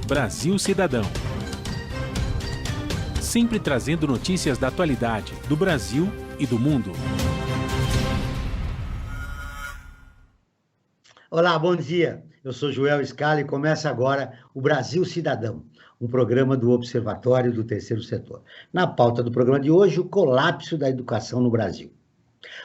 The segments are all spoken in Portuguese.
Brasil Cidadão. Sempre trazendo notícias da atualidade, do Brasil e do mundo. Olá, bom dia. Eu sou Joel Scala e começa agora o Brasil Cidadão, um programa do Observatório do Terceiro Setor. Na pauta do programa de hoje, o colapso da educação no Brasil.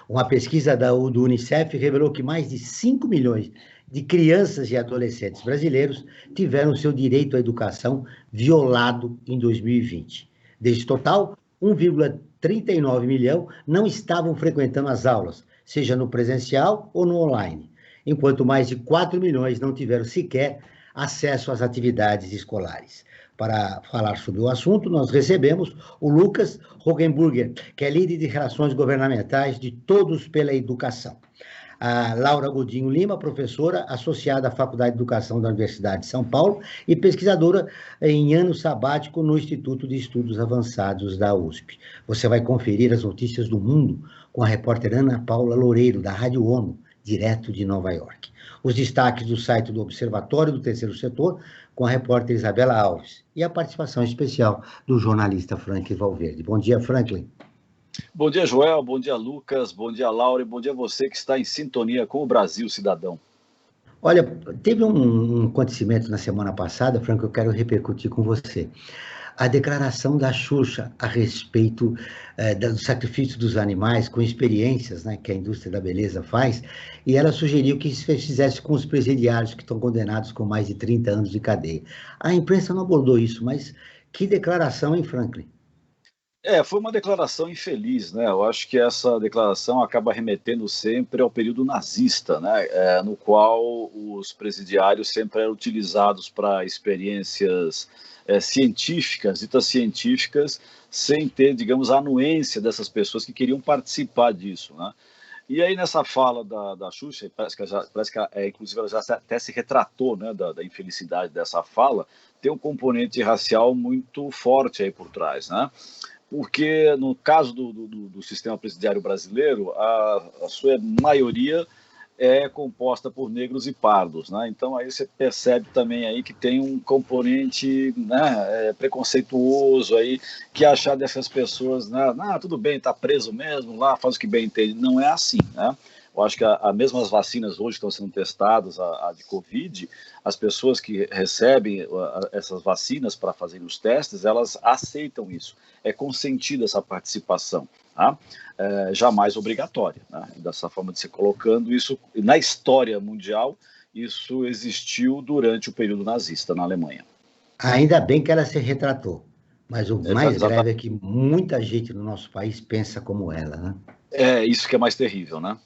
Uma pesquisa do Unicef revelou que mais de 5 milhões de crianças e adolescentes brasileiros tiveram seu direito à educação violado em 2020. Deste total, 1,39 milhão não estavam frequentando as aulas, seja no presencial ou no online, enquanto mais de 4 milhões não tiveram sequer acesso às atividades escolares. Para falar sobre o assunto, nós recebemos o Lucas Rogenburger, que é líder de Relações Governamentais de Todos pela Educação. A Laura Godinho Lima, professora associada à Faculdade de Educação da Universidade de São Paulo e pesquisadora em ano sabático no Instituto de Estudos Avançados da USP. Você vai conferir as notícias do mundo com a repórter Ana Paula Loureiro, da Rádio ONU, direto de Nova York. Os destaques do site do Observatório do Terceiro Setor, com a repórter Isabela Alves, e a participação especial do jornalista Franklin Valverde. Bom dia, Franklin. Bom dia, Joel, bom dia, Lucas, bom dia, Laura, e bom dia a você que está em sintonia com o Brasil Cidadão. Olha, teve um acontecimento na semana passada, Franklin, que eu quero repercutir com você. A declaração da Xuxa a respeito do sacrifício dos animais, com experiências, né, que a indústria da beleza faz, e ela sugeriu que isso fizesse com os presidiários que estão condenados com mais de 30 anos de cadeia. A imprensa não abordou isso, mas que declaração, hein, Franklin? Foi uma declaração infeliz, né? Eu acho que essa declaração acaba remetendo sempre ao período nazista, né? No qual os presidiários sempre eram utilizados para experiências científicas, ditas científicas, sem ter, digamos, a anuência dessas pessoas que queriam participar disso, né? E aí nessa fala da Xuxa, parece que inclusive ela já até se retratou, né, da infelicidade dessa fala, tem um componente racial muito forte aí por trás, né? Porque no caso do sistema presidiário brasileiro, a sua maioria é composta por negros e pardos, né? Então aí você percebe também aí que tem um componente, né, preconceituoso aí, que achar dessas pessoas, né, tudo bem, tá preso mesmo, lá faz o que bem entende. Não é assim, né? Eu acho que as mesmas vacinas hoje estão sendo testadas, a de Covid, as pessoas que recebem essas vacinas para fazerem os testes, elas aceitam isso. É consentida essa participação, tá? Jamais obrigatória, né? Dessa forma de se colocando isso, na história mundial, isso existiu durante o período nazista na Alemanha. Ainda bem que ela se retratou, mas o mais grave é que muita gente no nosso país pensa como ela, né? É isso que é mais terrível, né?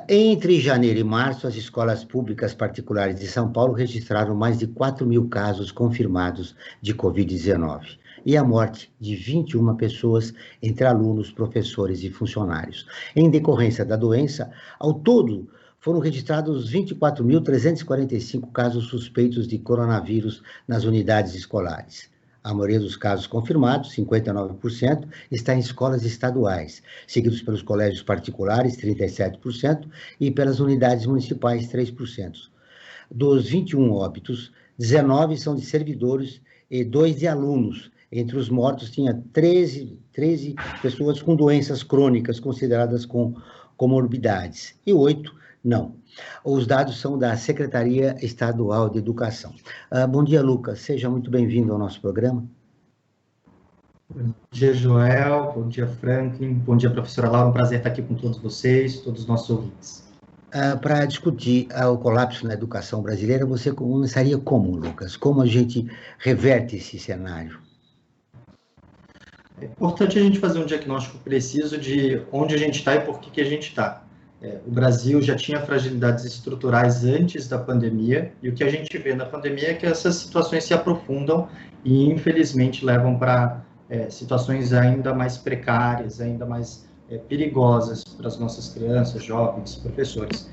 Entre janeiro e março, as escolas públicas particulares de São Paulo registraram mais de 4 mil casos confirmados de Covid-19 e a morte de 21 pessoas entre alunos, professores e funcionários. Em decorrência da doença, ao todo, foram registrados 24.345 casos suspeitos de coronavírus nas unidades escolares. A maioria dos casos confirmados, 59%, está em escolas estaduais, seguidos pelos colégios particulares, 37%, e pelas unidades municipais, 3%. Dos 21 óbitos, 19 são de servidores e 2 de alunos. Entre os mortos, tinha 13 pessoas com doenças crônicas consideradas com comorbidades, e 8 não. Os dados são da Secretaria Estadual de Educação. Bom dia, Lucas. Seja muito bem-vindo ao nosso programa. Bom dia, Joel. Bom dia, Franklin. Bom dia, professora Laura. Um prazer estar aqui com todos vocês, todos os nossos ouvintes. Para discutir o colapso na educação brasileira, você começaria como, Lucas? Como a gente reverte esse cenário? É importante a gente fazer um diagnóstico preciso de onde a gente está e por que a gente está. O Brasil já tinha fragilidades estruturais antes da pandemia, e o que a gente vê na pandemia é que essas situações se aprofundam e, infelizmente, levam para situações ainda mais precárias, ainda mais perigosas para as nossas crianças, jovens, professores.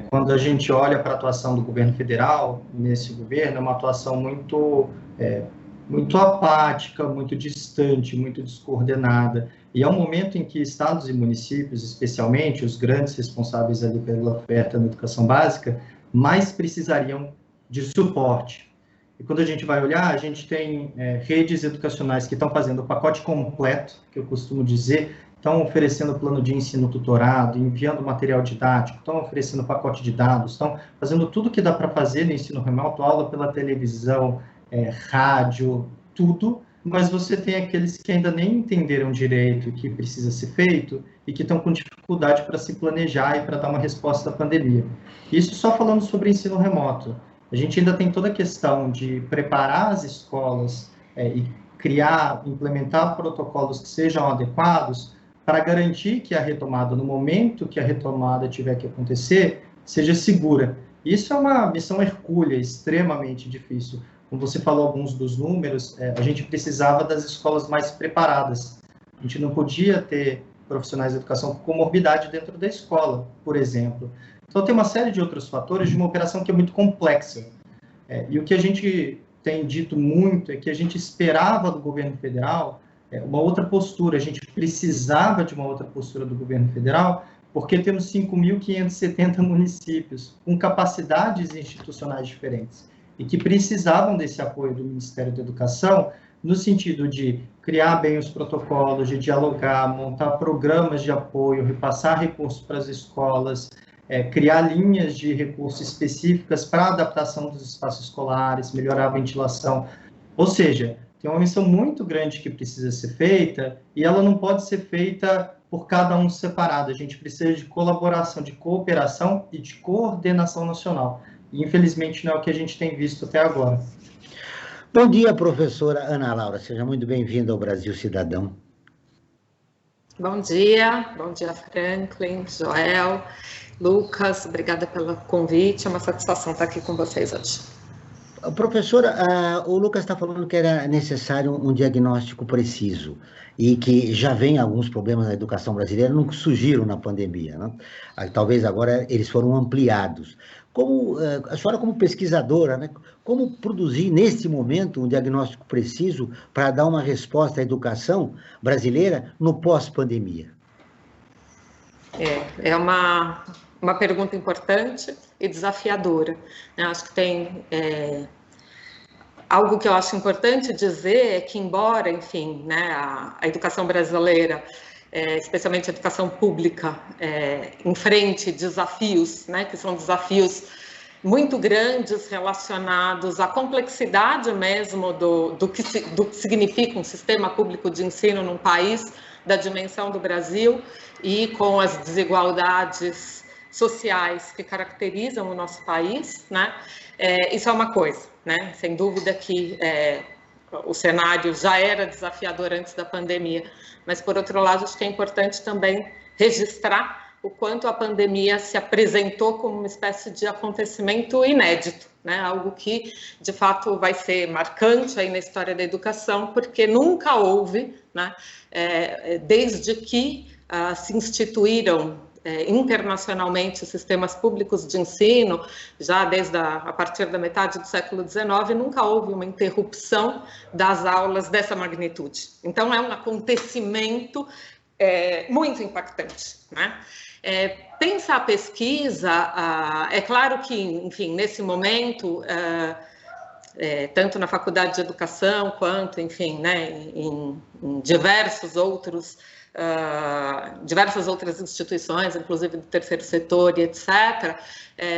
Quando a gente olha para a atuação do governo federal nesse governo, é uma atuação muito apática, muito distante, muito descoordenada. E é um momento em que estados e municípios, especialmente os grandes responsáveis ali pela oferta na educação básica, mais precisariam de suporte. E quando a gente vai olhar, a gente tem redes educacionais que estão fazendo o pacote completo, que eu costumo dizer, estão oferecendo plano de ensino tutorado, enviando material didático, estão oferecendo pacote de dados, estão fazendo tudo que dá para fazer no ensino remoto, aula pela televisão, rádio, tudo, mas você tem aqueles que ainda nem entenderam direito o que precisa ser feito e que estão com dificuldade para se planejar e para dar uma resposta à pandemia. Isso só falando sobre ensino remoto. A gente ainda tem toda a questão de preparar as escolas e criar, implementar protocolos que sejam adequados para garantir que a retomada, no momento que a retomada tiver que acontecer, seja segura. Isso é uma missão hercúlea, extremamente difícil. Como você falou alguns dos números, a gente precisava das escolas mais preparadas. A gente não podia ter profissionais de educação com comorbidade dentro da escola, por exemplo. Então, tem uma série de outros fatores de uma operação que é muito complexa. E o que a gente tem dito muito é que a gente esperava do governo federal uma outra postura, a gente precisava de uma outra postura do governo federal, porque temos 5.570 municípios com capacidades institucionais diferentes e que precisavam desse apoio do Ministério da Educação no sentido de criar bem os protocolos, de dialogar, montar programas de apoio, repassar recursos para as escolas, criar linhas de recursos específicas para a adaptação dos espaços escolares, melhorar a ventilação. Ou seja, tem uma missão muito grande que precisa ser feita e ela não pode ser feita por cada um separado. A gente precisa de colaboração, de cooperação e de coordenação nacional. E, infelizmente, não é o que a gente tem visto até agora. Bom dia, professora Ana Laura. Seja muito bem-vinda ao Brasil Cidadão. Bom dia Franklin, Joel, Lucas, obrigada pelo convite, é uma satisfação estar aqui com vocês hoje. Professora, o Lucas está falando que era necessário um diagnóstico preciso e que já vem alguns problemas na educação brasileira, não surgiram na pandemia, né? Talvez agora eles foram ampliados. A senhora como pesquisadora, né, como produzir neste momento um diagnóstico preciso para dar uma resposta à educação brasileira no pós-pandemia? É uma pergunta importante e desafiadora. Acho que tem algo que eu acho importante dizer é que, embora, enfim, né, a educação brasileira, especialmente a educação pública, enfrente desafios, né, que são desafios muito grandes relacionados à complexidade mesmo do que significa um sistema público de ensino num país da dimensão do Brasil e com as desigualdades sociais que caracterizam o nosso país, né? Isso é uma coisa, né? Sem dúvida que o cenário já era desafiador antes da pandemia, mas, por outro lado, acho que é importante também registrar o quanto a pandemia se apresentou como uma espécie de acontecimento inédito, né? Algo que, de fato, vai ser marcante aí na história da educação, porque nunca houve, né? Desde que se instituíram internacionalmente os sistemas públicos de ensino, já desde a partir da metade do século XIX, nunca houve uma interrupção das aulas dessa magnitude. Então, é um acontecimento muito impactante, né? Pensa a pesquisa, é claro que, enfim, nesse momento, tanto na Faculdade de Educação quanto, enfim, né, em diversas outras instituições, inclusive do terceiro setor e etc.,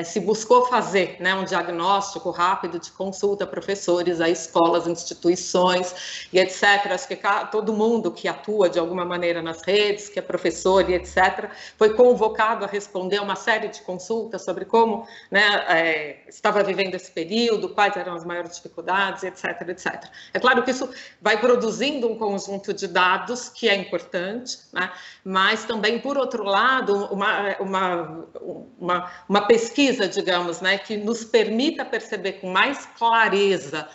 se buscou fazer, né, um diagnóstico rápido de consulta a professores, a escolas, instituições e etc. Acho que todo mundo que atua de alguma maneira nas redes, que é professor e etc., foi convocado a responder uma série de consultas sobre como, né, estava vivendo esse período, quais eram as maiores dificuldades, etc., etc. É claro que isso vai produzindo um conjunto de dados que é importante, né, mas também, por outro lado, uma pesquisa, digamos, né, que nos permita perceber com mais clareza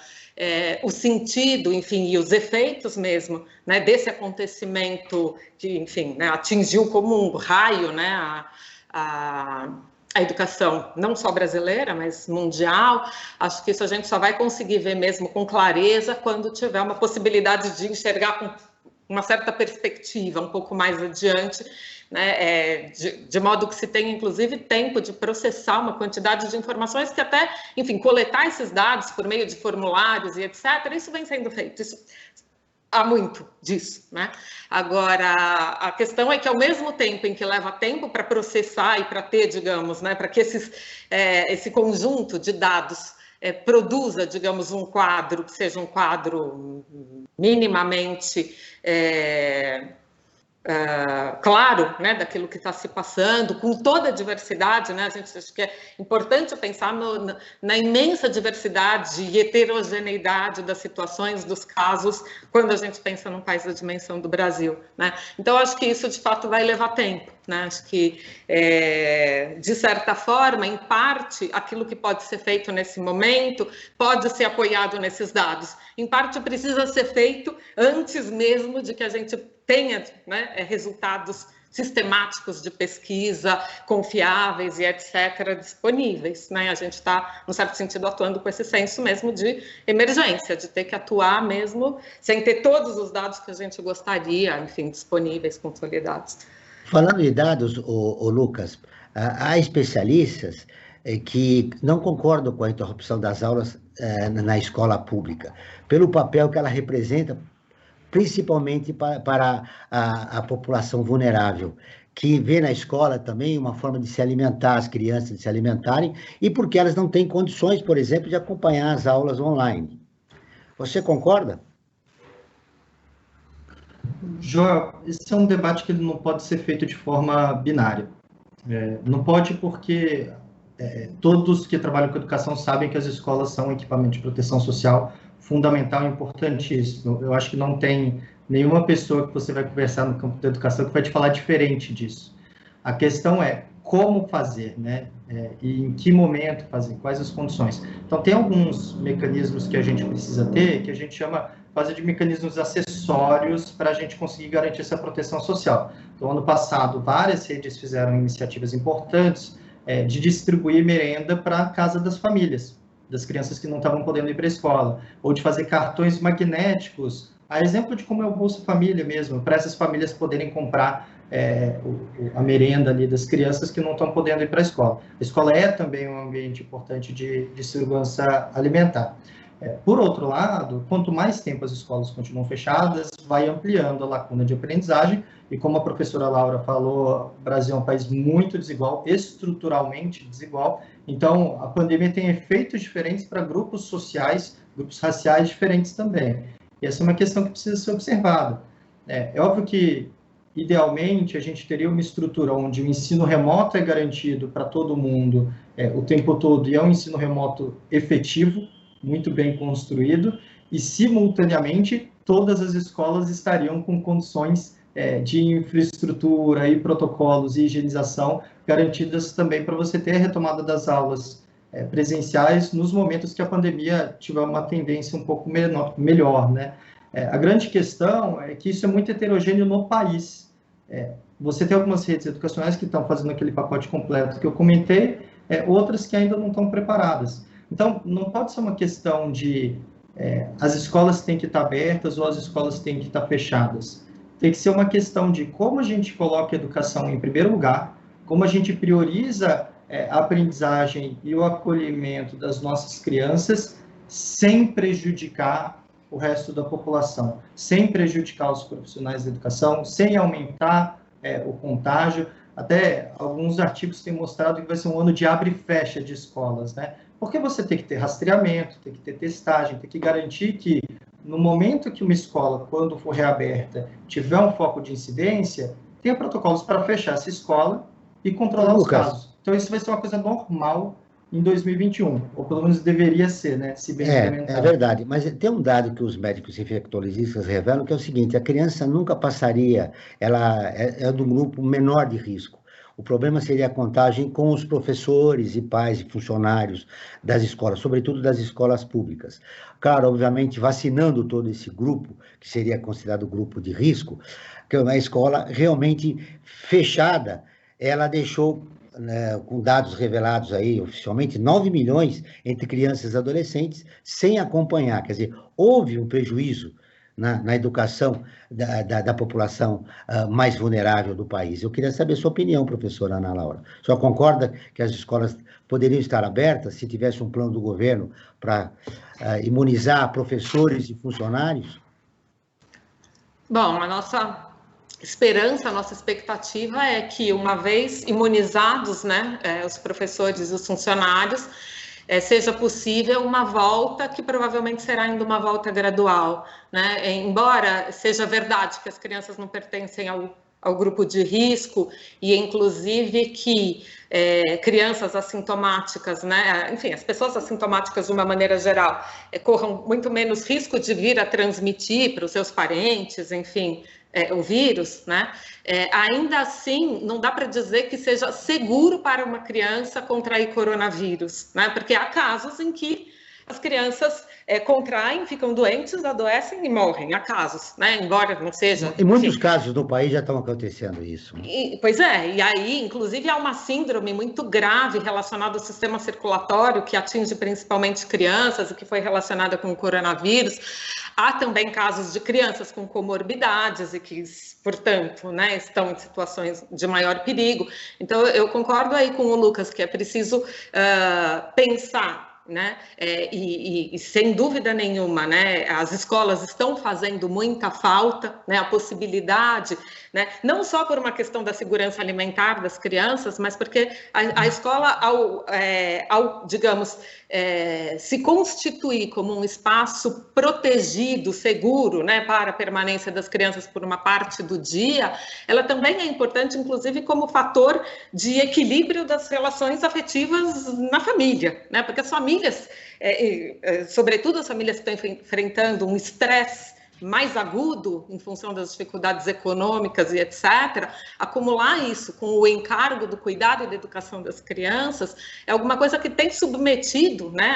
o sentido, enfim, e os efeitos mesmo, né, desse acontecimento que, enfim, né, atingiu como um raio, né, a educação, não só brasileira, mas mundial. Acho que isso a gente só vai conseguir ver mesmo com clareza quando tiver uma possibilidade de enxergar com uma certa perspectiva um pouco mais adiante, né, de modo que se tenha, inclusive, tempo de processar uma quantidade de informações que até, enfim, coletar esses dados por meio de formulários e etc., isso vem sendo feito. Há muito disso, né? Agora, a questão é que, ao mesmo tempo em que leva tempo para processar e para ter, digamos, né, para que esse conjunto de dados produza, digamos, um quadro que seja um quadro minimamente claro, né, daquilo que está se passando, com toda a diversidade, né? A gente acha que é importante pensar na imensa diversidade e heterogeneidade das situações, dos casos, quando a gente pensa num país da dimensão do Brasil, né? Então, acho que isso, de fato, vai levar tempo, né? Acho que, de certa forma, em parte, aquilo que pode ser feito nesse momento pode ser apoiado nesses dados. Em parte, precisa ser feito antes mesmo de que a gente tenha, né, resultados sistemáticos de pesquisa, confiáveis e etc. disponíveis, né? A gente está, num certo sentido, atuando com esse senso mesmo de emergência, de ter que atuar mesmo sem ter todos os dados que a gente gostaria, enfim, disponíveis, consolidados. Falando de dados, Lucas, há especialistas que não concordam com a interrupção das aulas na escola pública, pelo papel que ela representa, principalmente para a população vulnerável, que vê na escola também uma forma de se alimentar, as crianças de se alimentarem, e porque elas não têm condições, por exemplo, de acompanhar as aulas online. Você concorda? Joel, esse é um debate que ele não pode ser feito de forma binária. Não pode porque todos que trabalham com educação sabem que as escolas são um equipamento de proteção social fundamental e importantíssimo. Eu acho que não tem nenhuma pessoa que você vai conversar no campo da educação que vai te falar diferente disso. A questão é como fazer, né? E em que momento fazer, quais as condições. Então, tem alguns mecanismos que a gente precisa ter, que a gente chama quase de mecanismos acessórios para a gente conseguir garantir essa proteção social. Então, ano passado, várias redes fizeram iniciativas importantes de distribuir merenda para a casa das famílias, das crianças que não estavam podendo ir para a escola, ou de fazer cartões magnéticos, a exemplo de como é o Bolsa Família mesmo, para essas famílias poderem comprar a merenda ali das crianças que não estão podendo ir para a escola. A escola é também um ambiente importante de segurança alimentar. Por outro lado, quanto mais tempo as escolas continuam fechadas, vai ampliando a lacuna de aprendizagem, e como a professora Laura falou, o Brasil é um país muito desigual, estruturalmente desigual, então a pandemia tem efeitos diferentes para grupos sociais, grupos raciais diferentes também. E essa é uma questão que precisa ser observada. É óbvio que, idealmente, a gente teria uma estrutura onde o ensino remoto é garantido para todo mundo o tempo todo, e é um ensino remoto efetivo, muito bem construído, e, simultaneamente, todas as escolas estariam com condições de infraestrutura e protocolos e higienização garantidas também para você ter a retomada das aulas presenciais nos momentos que a pandemia tiver uma tendência um pouco melhor, né? A grande questão é que isso é muito heterogêneo no país. Você tem algumas redes educacionais que estão fazendo aquele pacote completo que eu comentei, outras que ainda não estão preparadas. Então, não pode ser uma questão de as escolas têm que estar abertas ou as escolas têm que estar fechadas. Tem que ser uma questão de como a gente coloca a educação em primeiro lugar, como a gente prioriza a aprendizagem e o acolhimento das nossas crianças sem prejudicar o resto da população, sem prejudicar os profissionais da educação, sem aumentar o contágio. Até alguns artigos têm mostrado que vai ser um ano de abre e fecha de escolas, né? Porque você tem que ter rastreamento, tem que ter testagem, tem que garantir que no momento que uma escola, quando for reaberta, tiver um foco de incidência, tenha protocolos para fechar essa escola e controlar os casos. Então, isso vai ser uma coisa normal em 2021, ou pelo menos deveria ser, né, se bem implementado. É verdade, mas tem um dado que os médicos infectologistas revelam, que é o seguinte: a criança nunca passaria, ela é do grupo menor de risco. O problema seria a contagem com os professores e pais e funcionários das escolas, sobretudo das escolas públicas. Claro, obviamente, vacinando todo esse grupo, que seria considerado grupo de risco, que é uma escola realmente fechada, ela deixou, com dados revelados aí oficialmente, 9 milhões entre crianças e adolescentes sem acompanhar. Quer dizer, houve um prejuízo na educação da população mais vulnerável do país. Eu queria saber a sua opinião, professora Ana Laura. A senhora concorda que as escolas poderiam estar abertas se tivesse um plano do governo para imunizar professores e funcionários? Bom, a nossa esperança, a nossa expectativa é que, uma vez imunizados, né, os professores e os funcionários, seja possível uma volta que provavelmente será ainda uma volta gradual, né? Embora seja verdade que as crianças não pertencem ao grupo de risco e, inclusive, que crianças assintomáticas, né? Enfim, as pessoas assintomáticas, de uma maneira geral, corram muito menos risco de vir a transmitir para os seus parentes, enfim, o vírus, né? Ainda assim, não dá para dizer que seja seguro para uma criança contrair coronavírus, né? Porque há casos em que as crianças contraem, ficam doentes, adoecem e morrem. Há casos, né? Embora não seja... Em muitos casos no país já estão acontecendo isso. Pois é, e aí, inclusive, há uma síndrome muito grave relacionada ao sistema circulatório, que atinge principalmente crianças e que foi relacionada com o coronavírus. Há também casos de crianças com comorbidades e que, portanto, né, estão em situações de maior perigo. Então, eu concordo aí com o Lucas que é preciso pensar, né? E sem dúvida nenhuma, né, as escolas estão fazendo muita falta, né, a possibilidade, né, não só por uma questão da segurança alimentar das crianças, mas porque a escola, ao digamos, se constituir como um espaço protegido, seguro, né, para a permanência das crianças por uma parte do dia, ela também é importante, inclusive, como fator de equilíbrio das relações afetivas na família, né, porque as famílias, sobretudo as famílias que estão enfrentando um estresse mais agudo, em função das dificuldades econômicas e etc., acumular isso com o encargo do cuidado e da educação das crianças é alguma coisa que tem submetido, né,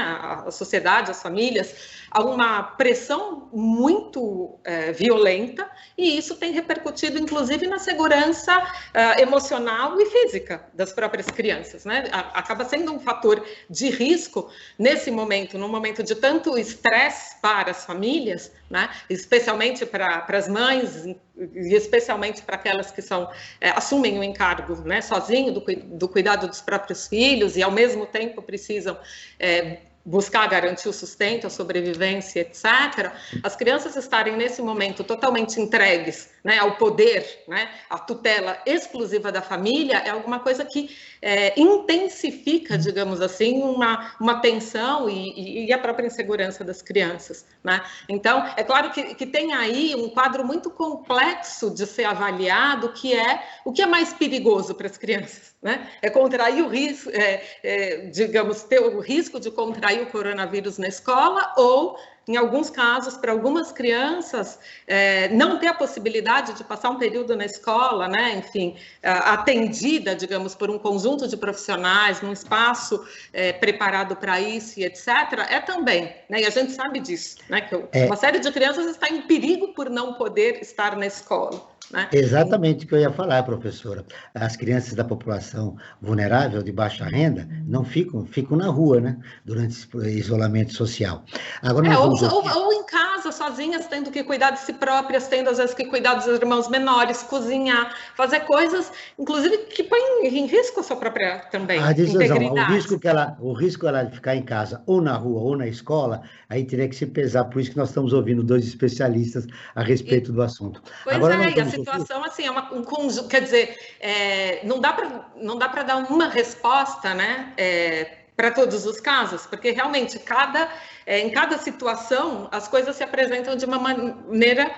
a sociedade, as famílias, a uma pressão muito violenta, e isso tem repercutido, inclusive, na segurança emocional e física das próprias crianças, né? Acaba sendo um fator de risco nesse momento, num momento de tanto estresse para as famílias, né? Especialmente para as mães e especialmente para aquelas que assumem o encargo, né, sozinho do cuidado dos próprios filhos e, ao mesmo tempo, precisam buscar garantir o sustento, a sobrevivência, etc., as crianças estarem nesse momento totalmente entregues, né, ao poder, né, à tutela exclusiva da família, é alguma coisa que intensifica, digamos assim, uma tensão e a própria insegurança das crianças, né? Então, é claro que tem aí um quadro muito complexo de ser avaliado, que é o que é mais perigoso para as crianças, né? É contrair o risco, digamos, ter o risco de contrair o coronavírus na escola, ou, em alguns casos, para algumas crianças, não ter a possibilidade de passar um período na escola, né? Enfim, atendida, digamos, por um conjunto de profissionais, num espaço preparado para isso e etc., também, né? E a gente sabe disso, né? Que uma série de crianças está em perigo por não poder estar na escola, né? Exatamente o que eu ia falar, professora. As crianças da população vulnerável, de baixa renda, não ficam na rua, né, durante esse isolamento social. Agora ou em casa, sozinhas, tendo que cuidar de si próprias, tendo às vezes que cuidar dos irmãos menores, cozinhar, fazer coisas, inclusive, que põem em risco a sua própria também integridade. O risco ela de ficar em casa, ou na rua, ou na escola, aí teria que se pesar, por isso que nós estamos ouvindo dois especialistas a respeito do assunto. Pois agora, e a situação, assim, é um conjunto, quer dizer, não dá para dar uma resposta, né, para todos os casos, porque realmente em cada situação as coisas se apresentam de uma maneira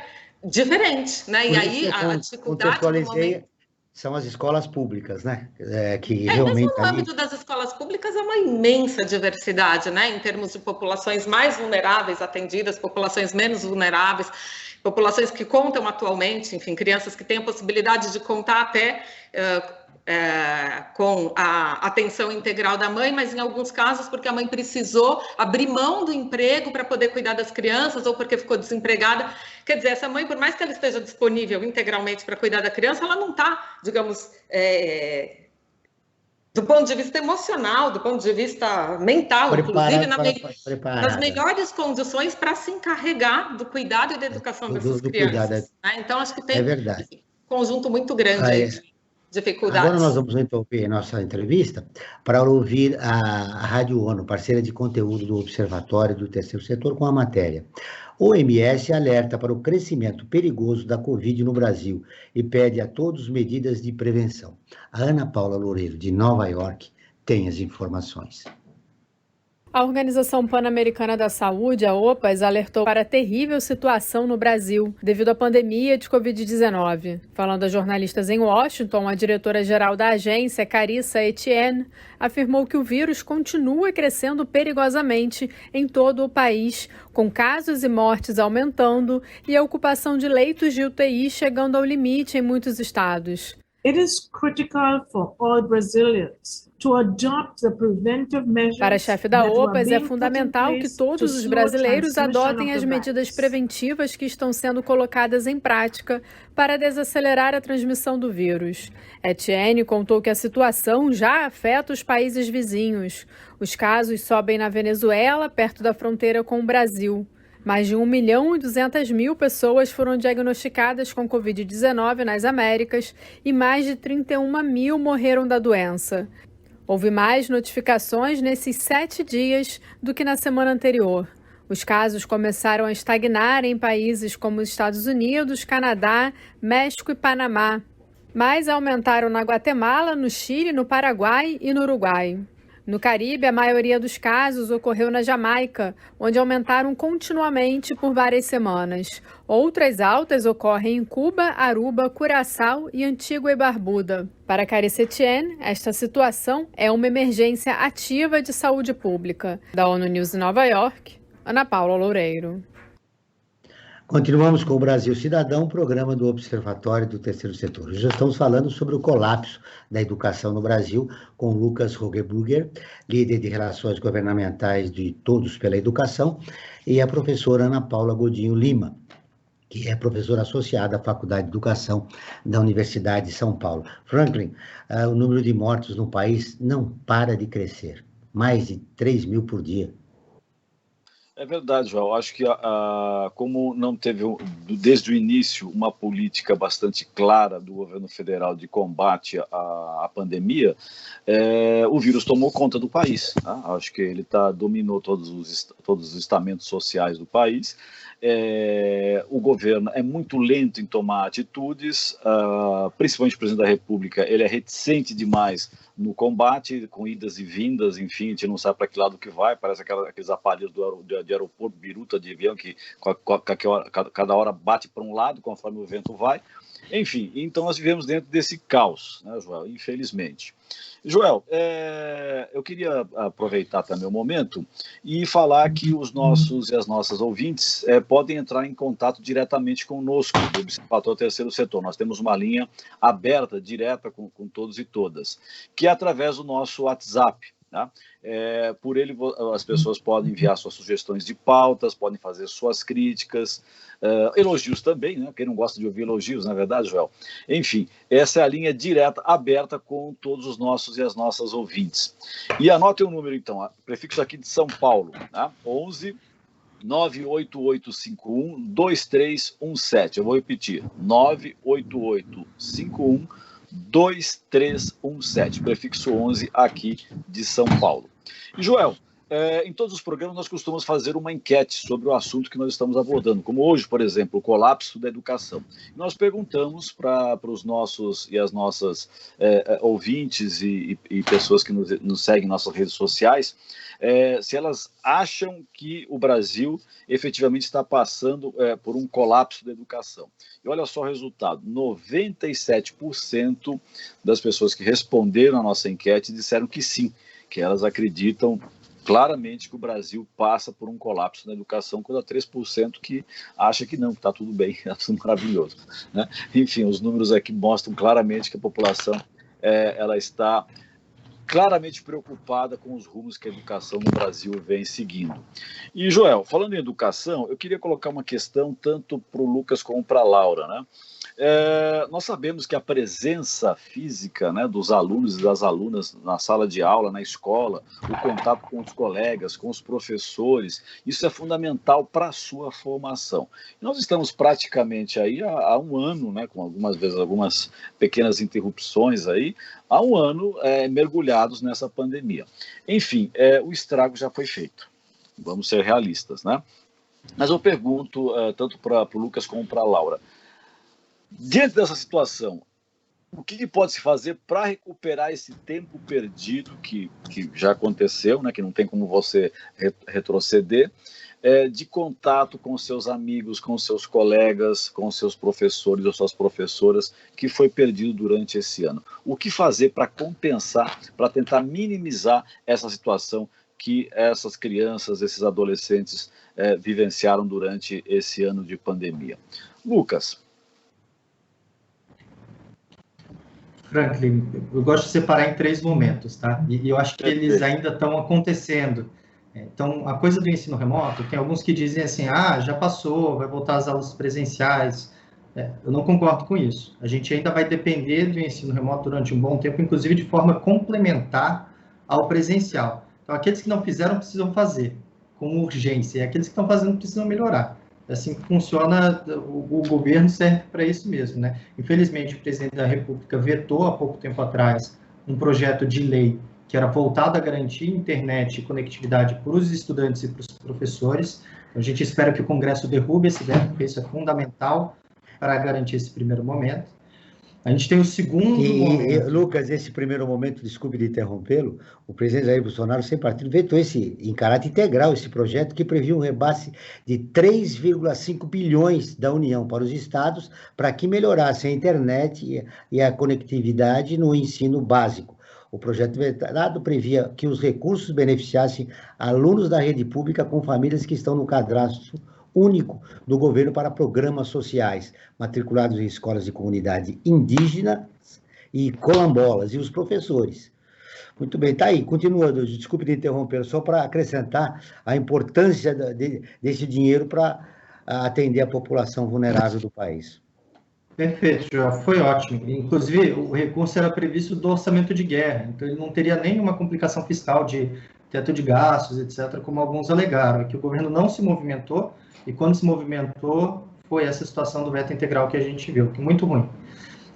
diferente, né? E aí a dificuldade do momento... São as escolas públicas, né? Que realmente... Mesmo no âmbito das escolas públicas é uma imensa diversidade, né? Em termos de populações mais vulneráveis atendidas, populações menos vulneráveis, populações que contam atualmente, enfim, crianças que têm a possibilidade de contar até com a atenção integral da mãe, mas em alguns casos porque a mãe precisou abrir mão do emprego para poder cuidar das crianças ou porque ficou desempregada. Quer dizer, essa mãe, por mais que ela esteja disponível integralmente para cuidar da criança, ela não está, digamos, do ponto de vista emocional, do ponto de vista mental, inclusive nas melhores condições para se encarregar do cuidado e da educação dessas crianças. Né? Então, acho que tem um conjunto muito grande aí de dificuldades. Agora nós vamos interromper nossa entrevista para ouvir a Rádio ONU, parceira de conteúdo do Observatório do Terceiro Setor, com a matéria. OMS alerta para o crescimento perigoso da Covid no Brasil e pede a todos medidas de prevenção. A Ana Paula Loureiro, de Nova York, tem as informações. A Organização Pan-Americana da Saúde, a OPAS, alertou para a terrível situação no Brasil devido à pandemia de Covid-19. Falando a jornalistas em Washington, a diretora-geral da agência, Carissa Etienne, afirmou que o vírus continua crescendo perigosamente em todo o país, com casos e mortes aumentando e a ocupação de leitos de UTI chegando ao limite em muitos estados. It is critical for all Brazilians to adopt the preventive measures. Para a chefe da OPAS, é fundamental que todos os brasileiros adotem as medidas preventivas que estão sendo colocadas em prática para desacelerar a transmissão do vírus. Etienne contou que a situação já afeta os países vizinhos. Os casos sobem na Venezuela, perto da fronteira com o Brasil. Mais de 1.200.000 pessoas foram diagnosticadas com Covid-19 nas Américas e mais de 31.000 morreram da doença. Houve mais notificações nesses 7 dias do que na semana anterior. Os casos começaram a estagnar em países como os Estados Unidos, Canadá, México e Panamá, mas aumentaram na Guatemala, no Chile, no Paraguai e no Uruguai. No Caribe, a maioria dos casos ocorreu na Jamaica, onde aumentaram continuamente por várias semanas. Outras altas ocorrem em Cuba, Aruba, Curaçao e Antigua e Barbuda. Para Carissa Etienne, esta situação é uma emergência ativa de saúde pública. Da ONU News em Nova York, Ana Paula Loureiro. Continuamos com o Brasil Cidadão, programa do Observatório do Terceiro Setor. Já estamos falando sobre o colapso da educação no Brasil, com Lucas Rogebrugger, líder de Relações Governamentais de Todos pela Educação, e a professora Ana Paula Godinho Lima, que é professora associada à Faculdade de Educação da Universidade de São Paulo. Franklin, o número de mortos no país não para de crescer, mais de 3.000 por dia. É verdade, João. Acho que como não teve desde o início uma política bastante clara do governo federal de combate à pandemia, o vírus tomou conta do país. Tá? Acho que ele dominou todos os estamentos sociais do país. O governo é muito lento em tomar atitudes, principalmente o presidente da República, ele é reticente demais no combate, com idas e vindas, enfim, a gente não sabe para que lado que vai, parece aqueles aparelhos de aeroporto, biruta de avião, que cada hora bate para um lado, conforme o vento vai. Enfim, então nós vivemos dentro desse caos, né, Joel, infelizmente. Joel, eu queria aproveitar também o momento e falar que os nossos e as nossas ouvintes podem entrar em contato diretamente conosco, do Observatório Terceiro Setor. Nós temos uma linha aberta, direta com todos e todas, que é através do nosso WhatsApp. Tá? Por ele, as pessoas podem enviar suas sugestões de pautas, podem fazer suas críticas, elogios também, né? Quem não gosta de ouvir elogios, na verdade, Joel? Enfim, essa é a linha direta, aberta com todos os nossos e as nossas ouvintes. E anotem o número, então, prefixo aqui de São Paulo, tá? 11 98851 2317. Eu vou repetir, 98851 2317, prefixo 11 aqui de São Paulo. E Joel, em todos os programas nós costumamos fazer uma enquete sobre o assunto que nós estamos abordando, como hoje, por exemplo, o colapso da educação. Nós perguntamos para os nossos e as nossas ouvintes e pessoas que nos seguem em nossas redes sociais, se elas acham que o Brasil efetivamente está passando por um colapso da educação. E olha só o resultado, 97% das pessoas que responderam à nossa enquete disseram que sim, que elas acreditam claramente que o Brasil passa por um colapso na educação, quando há 3% que acha que não, que está tudo bem, está tudo maravilhoso. Né? Enfim, os números aqui mostram claramente que a população ela está claramente preocupada com os rumos que a educação no Brasil vem seguindo. E, Joel, falando em educação, eu queria colocar uma questão tanto para o Lucas como para a Laura, né? Nós sabemos que a presença física, né, dos alunos e das alunas na sala de aula, na escola, o contato com os colegas, com os professores, isso é fundamental para a sua formação. Nós estamos praticamente aí há um ano, né, com algumas pequenas interrupções aí, há um ano mergulhados nessa pandemia. Enfim, o estrago já foi feito. Vamos ser realistas, né? Mas eu pergunto, tanto para o Lucas como para a Laura, diante dessa situação, o que pode se fazer para recuperar esse tempo perdido que já aconteceu, né, que não tem como você retroceder, de contato com seus amigos, com seus colegas, com seus professores ou suas professoras, que foi perdido durante esse ano? O que fazer para compensar, para tentar minimizar essa situação que essas crianças, esses adolescentes vivenciaram durante esse ano de pandemia? Lucas. Franklin, eu gosto de separar em 3 momentos, tá? E eu acho que eles ainda estão acontecendo. Então, a coisa do ensino remoto, tem alguns que dizem assim, já passou, vai voltar às aulas presenciais. Eu não concordo com isso. A gente ainda vai depender do ensino remoto durante um bom tempo, inclusive de forma complementar ao presencial. Então, aqueles que não fizeram precisam fazer com urgência, e aqueles que estão fazendo precisam melhorar. Assim que funciona, o governo serve para isso mesmo, né? Infelizmente, o presidente da República vetou há pouco tempo atrás um projeto de lei que era voltado a garantir internet e conectividade para os estudantes e para os professores. Então, a gente espera que o Congresso derrube esse veto, porque isso é fundamental para garantir esse primeiro momento. A gente tem o segundo momento. Lucas, esse primeiro momento, desculpe de interrompê-lo, o presidente Jair Bolsonaro, sem partido, vetou em caráter integral esse projeto que previa um repasse de 3,5 bilhões da União para os estados para que melhorasse a internet e a conectividade no ensino básico. O projeto vetado previa que os recursos beneficiassem alunos da rede pública com famílias que estão no cadastro único do governo para programas sociais, matriculados em escolas de comunidade indígenas e quilombolas, e os professores. Muito bem, tá aí, continuando, desculpe de interromper, só para acrescentar a importância desse dinheiro para atender a população vulnerável do país. Perfeito, João, foi ótimo. Inclusive, o recurso era previsto do orçamento de guerra, então ele não teria nenhuma complicação fiscal de teto de gastos, etc., como alguns alegaram, que o governo não se movimentou, e quando se movimentou, foi essa situação do veto integral que a gente viu, que é muito ruim.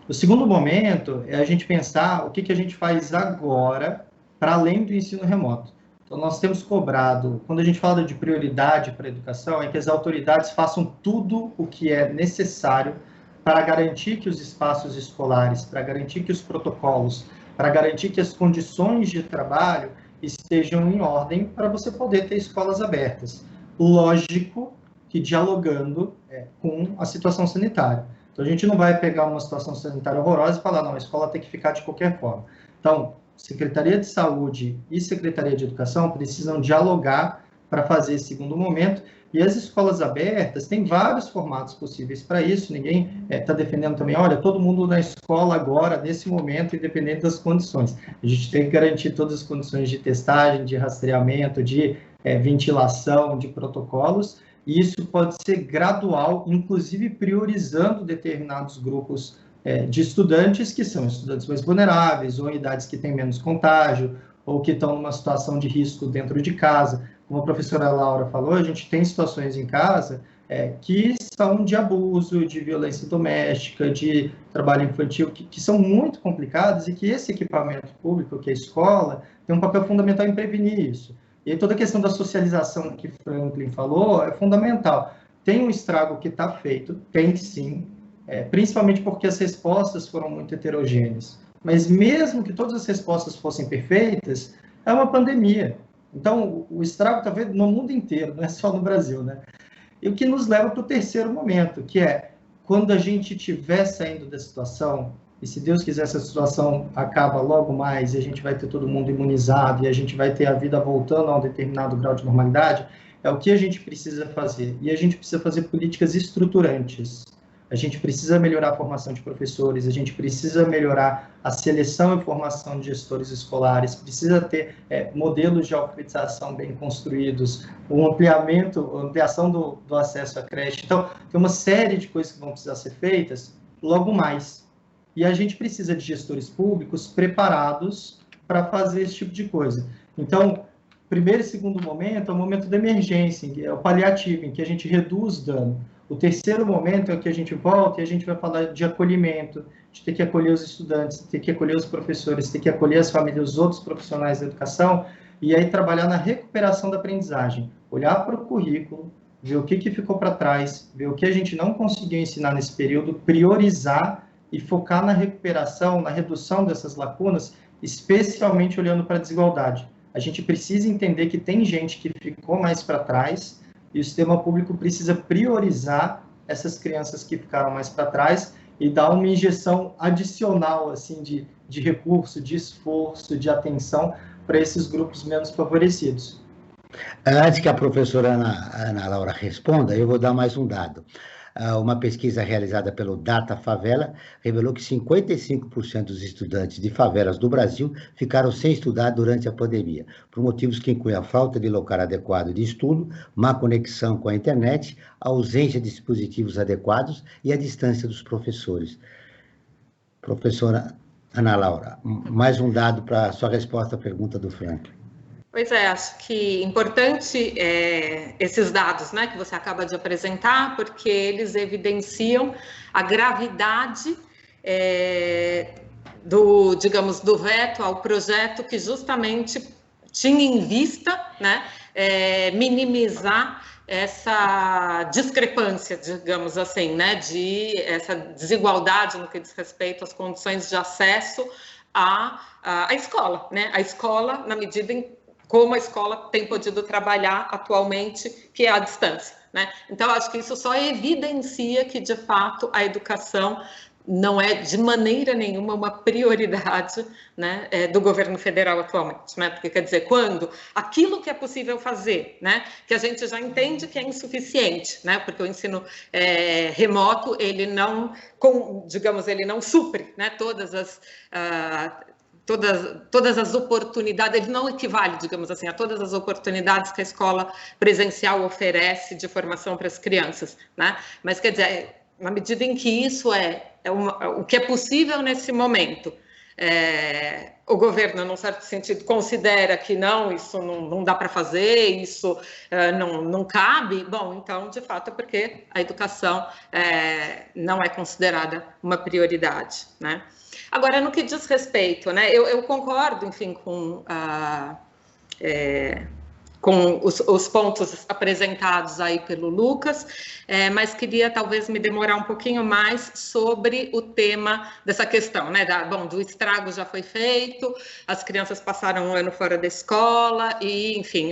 O segundo momento é a gente pensar o que a gente faz agora para além do ensino remoto. Então, nós temos cobrado, quando a gente fala de prioridade para a educação, é que as autoridades façam tudo o que é necessário para garantir que os espaços escolares, para garantir que os protocolos, para garantir que as condições de trabalho estejam em ordem para você poder ter escolas abertas. Lógico que dialogando com a situação sanitária. Então, a gente não vai pegar uma situação sanitária horrorosa e falar, não, a escola tem que ficar de qualquer forma. Então, Secretaria de Saúde e Secretaria de Educação precisam dialogar para fazer esse segundo momento, e as escolas abertas têm vários formatos possíveis para isso, ninguém está defendendo também, olha, todo mundo na escola agora, nesse momento, independente das condições. A gente tem que garantir todas as condições de testagem, de rastreamento, de ventilação, de protocolos, e isso pode ser gradual, inclusive priorizando determinados grupos de estudantes que são estudantes mais vulneráveis, ou em idades que têm menos contágio, ou que estão numa situação de risco dentro de casa. Como a professora Laura falou, a gente tem situações em casa que são de abuso, de violência doméstica, de trabalho infantil, que são muito complicadas e que esse equipamento público, que é a escola, tem um papel fundamental em prevenir isso. E aí toda a questão da socialização que Franklin falou é fundamental. Tem um estrago que está feito, tem sim, principalmente porque as respostas foram muito heterogêneas. Mas mesmo que todas as respostas fossem perfeitas, é uma pandemia. Então, o estrago está feito no mundo inteiro, não é só no Brasil, né? E o que nos leva para o terceiro momento, que é quando a gente estiver saindo da situação, e se Deus quiser essa situação acaba logo mais, e a gente vai ter todo mundo imunizado, e a gente vai ter a vida voltando a um determinado grau de normalidade, é o que a gente precisa fazer. E a gente precisa fazer políticas estruturantes. A gente precisa melhorar a formação de professores, a gente precisa melhorar a seleção e formação de gestores escolares, precisa ter modelos de alfabetização bem construídos, ampliação do acesso à creche. Então, tem uma série de coisas que vão precisar ser feitas logo mais. E a gente precisa de gestores públicos preparados para fazer esse tipo de coisa. Então, primeiro e segundo momento é o momento da emergência, é o paliativo, em que a gente reduz o dano. O terceiro momento é o que a gente volta e a gente vai falar de acolhimento, de ter que acolher os estudantes, ter que acolher os professores, ter que acolher as famílias, os outros profissionais da educação, e aí trabalhar na recuperação da aprendizagem. Olhar para o currículo, ver o que ficou para trás, ver o que a gente não conseguiu ensinar nesse período, priorizar e focar na recuperação, na redução dessas lacunas, especialmente olhando para a desigualdade. A gente precisa entender que tem gente que ficou mais para trás e o sistema público precisa priorizar essas crianças que ficaram mais para trás e dar uma injeção adicional assim, de recurso, de esforço, de atenção para esses grupos menos favorecidos. Antes que a professora Ana Laura responda, eu vou dar mais um dado. Uma pesquisa realizada pelo Data Favela revelou que 55% dos estudantes de favelas do Brasil ficaram sem estudar durante a pandemia, por motivos que incluem a falta de local adequado de estudo, má conexão com a internet, a ausência de dispositivos adequados e a distância dos professores. Professora Ana Laura, mais um dado para a sua resposta à pergunta do Frank. Pois é, acho que importante esses dados, né, que você acaba de apresentar, porque eles evidenciam a gravidade do veto ao projeto que justamente tinha em vista, né, minimizar essa discrepância, digamos assim, né, essa desigualdade no que diz respeito às condições de acesso à escola, né, a escola na medida em como a escola tem podido trabalhar atualmente, que é a distância, né? Então, acho que isso só evidencia que, de fato, a educação não é, de maneira nenhuma, uma prioridade, né, do governo federal atualmente, né? Porque, quer dizer, quando aquilo que é possível fazer, né, que a gente já entende que é insuficiente, né, porque o ensino remoto, ele não, digamos, ele não supre, né, todas as oportunidades, ele não equivale, digamos assim, a todas as oportunidades que a escola presencial oferece de formação para as crianças, né? Mas, quer dizer, na medida em que isso o que é possível nesse momento, o governo, num certo sentido, considera que não, isso não dá para fazer, isso não cabe, bom, então, de fato, é porque a educação não é considerada uma prioridade, né? Agora, no que diz respeito, né, eu concordo, enfim, com os pontos apresentados aí pelo Lucas, mas queria talvez me demorar um pouquinho mais sobre o tema dessa questão, né, do estrago já foi feito, as crianças passaram um ano fora da escola e, enfim,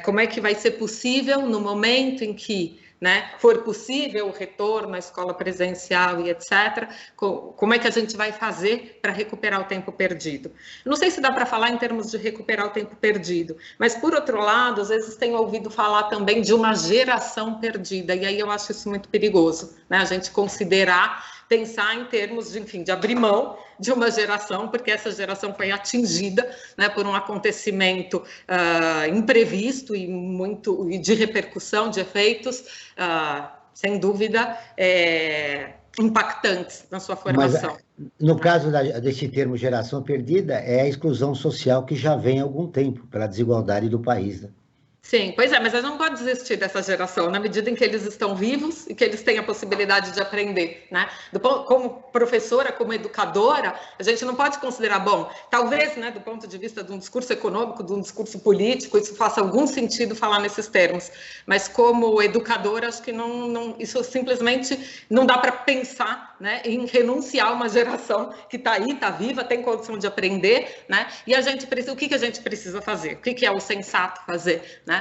como é que vai ser possível no momento em que, né, for possível o retorno à escola presencial e etc., como é que a gente vai fazer para recuperar o tempo perdido? Não sei se dá para falar em termos de recuperar o tempo perdido, mas, por outro lado, às vezes tenho ouvido falar também de uma geração perdida, e aí eu acho isso muito perigoso, né, a gente pensar em termos de, enfim, de abrir mão de uma geração, porque essa geração foi atingida, né, por um acontecimento imprevisto e de repercussão, de efeitos, sem dúvida, impactantes na sua formação. Mas, no caso desse termo geração perdida, é a exclusão social que já vem há algum tempo, pela desigualdade do país, né? Sim, pois é, mas a gente não pode desistir dessa geração, na medida em que eles estão vivos e que eles têm a possibilidade de aprender, né? Como professora, como educadora, a gente não pode considerar, bom, talvez, né, do ponto de vista de um discurso econômico, de um discurso político, isso faça algum sentido falar nesses termos, mas como educadora, acho que isso simplesmente não dá para pensar, né, em renunciar a uma geração que está aí, está viva, tem condição de aprender, né? E o que a gente precisa fazer? O que é o sensato fazer, né?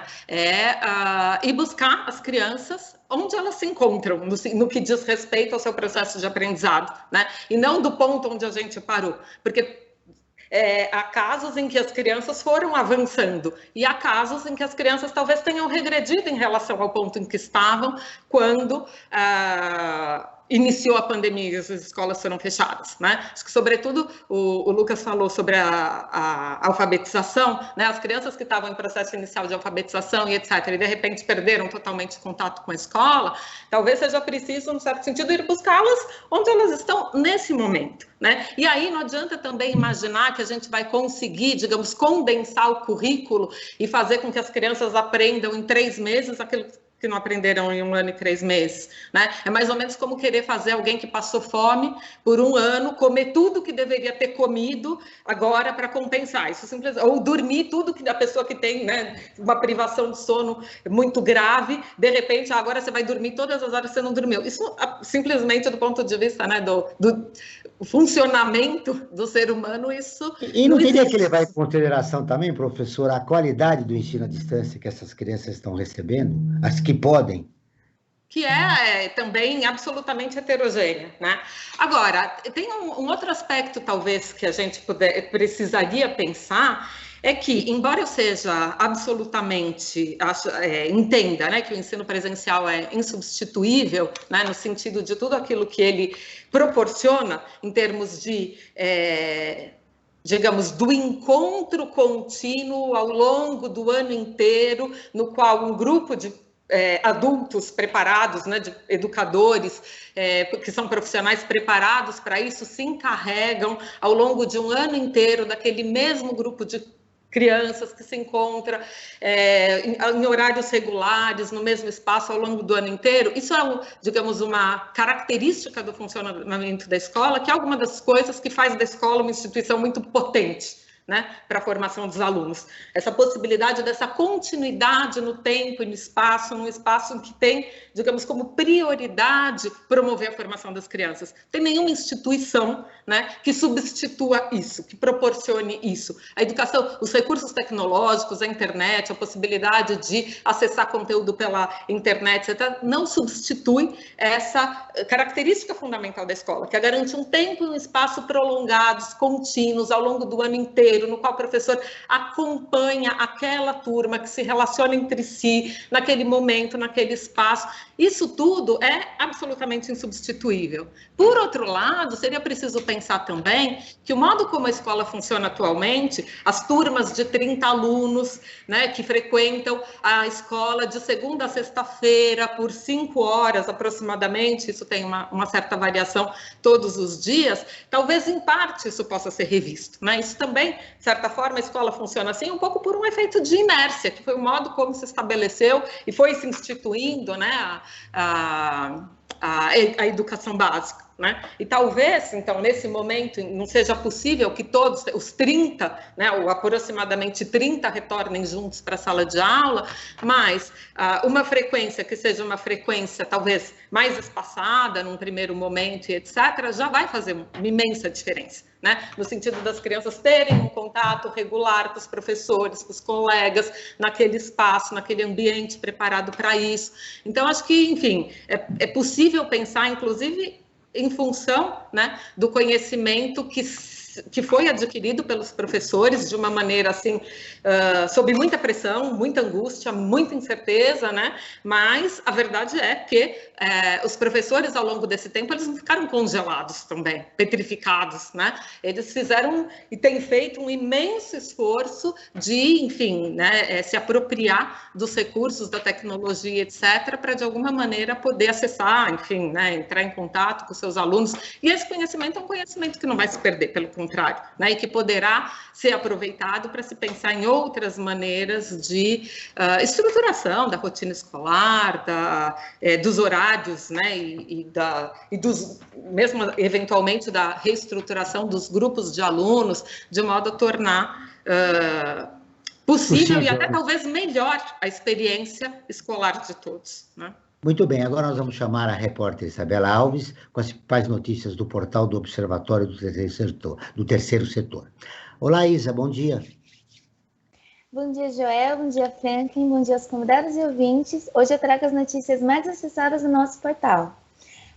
Ir buscar as crianças onde elas se encontram, no que diz respeito ao seu processo de aprendizado, né? E não do ponto onde a gente parou, porque há casos em que as crianças foram avançando e há casos em que as crianças talvez tenham regredido em relação ao ponto em que estavam quando iniciou a pandemia e as escolas foram fechadas, né? Acho que, sobretudo, o Lucas falou sobre a alfabetização, né? As crianças que estavam em processo inicial de alfabetização e etc., e de repente perderam totalmente contato com a escola, talvez seja preciso, num certo sentido, ir buscá-las onde elas estão nesse momento, né? E aí não adianta também imaginar que a gente vai conseguir, digamos, condensar o currículo e fazer com que as crianças aprendam em 3 meses aquilo que não aprenderam em 1 ano e 3 meses, né? É mais ou menos como querer fazer alguém que passou fome por 1 ano, comer tudo que deveria ter comido agora para compensar. Isso simplesmente, ou dormir tudo que a pessoa que tem, né, uma privação de sono muito grave, de repente agora você vai dormir todas as horas que você não dormiu. Isso simplesmente do ponto de vista, né, do funcionamento do ser humano, isso... E não teria que levar em consideração também, professor, a qualidade do ensino à distância que essas crianças estão recebendo, as que podem? Que é também absolutamente heterogênea, né? Agora, tem um outro aspecto, talvez, que a gente precisaria pensar, é que, embora eu seja absolutamente, entenda, né, que o ensino presencial é insubstituível, né, no sentido de tudo aquilo que ele proporciona em termos de... digamos, do encontro contínuo ao longo do ano inteiro, no qual um grupo de adultos preparados, né, de educadores, que são profissionais preparados para isso, se encarregam ao longo de um ano inteiro daquele mesmo grupo de crianças que se encontra em horários regulares, no mesmo espaço ao longo do ano inteiro. Isso é, digamos, uma característica do funcionamento da escola, que é alguma das coisas que faz da escola uma instituição muito potente, né, para a formação dos alunos. Essa possibilidade dessa continuidade no tempo e no espaço, num espaço que tem, digamos, como prioridade promover a formação das crianças. Não tem nenhuma instituição, né, que substitua isso, que proporcione isso. A educação, os recursos tecnológicos, a internet, a possibilidade de acessar conteúdo pela internet, etc., não substitui essa característica fundamental da escola, que é garantir um tempo e um espaço prolongados, contínuos, ao longo do ano inteiro, no qual o professor acompanha aquela turma, que se relaciona entre si, naquele momento, naquele espaço. Isso tudo é absolutamente insubstituível. Por outro lado, seria preciso pensar também que o modo como a escola funciona atualmente, as turmas de 30 alunos, né, que frequentam a escola de segunda a sexta-feira por 5 horas aproximadamente, isso tem uma certa variação todos os dias, talvez em parte isso possa ser revisto, né? Isso também, de certa forma, a escola funciona assim um pouco por um efeito de inércia, que foi o modo como se estabeleceu e foi se instituindo, né, a educação básica, né? E talvez, então, nesse momento, não seja possível que todos os 30, né, ou aproximadamente 30, retornem juntos para a sala de aula, mas uma frequência que seja uma frequência, talvez, mais espaçada, num primeiro momento, e etc., já vai fazer uma imensa diferença, né? No sentido das crianças terem um contato regular com os professores, com os colegas, naquele espaço, naquele ambiente preparado para isso. Então, acho que, enfim, é possível pensar, inclusive, em função, né, do conhecimento que foi adquirido pelos professores de uma maneira assim, sob muita pressão, muita angústia, muita incerteza, né? Mas a verdade é que os professores, ao longo desse tempo, eles não ficaram congelados também, petrificados, né? Eles fizeram e têm feito um imenso esforço de, enfim, né, se apropriar dos recursos da tecnologia, etc., para, de alguma maneira, poder acessar, enfim, né, entrar em contato com seus alunos. E esse conhecimento é um conhecimento que não vai se perder, pelo contrário, né, e que poderá ser aproveitado para se pensar em outras maneiras de estruturação da rotina escolar, dos horários, né, e mesmo eventualmente da reestruturação dos grupos de alunos, de modo a tornar possível e até talvez melhor a experiência escolar de todos, né? Muito bem, agora nós vamos chamar a repórter Isabela Alves com as principais notícias do portal do Observatório do Terceiro Setor. Olá, Isa, bom dia. Bom dia, Joel, bom dia, Franklin, bom dia aos convidados e ouvintes. Hoje eu trago as notícias mais acessadas do nosso portal.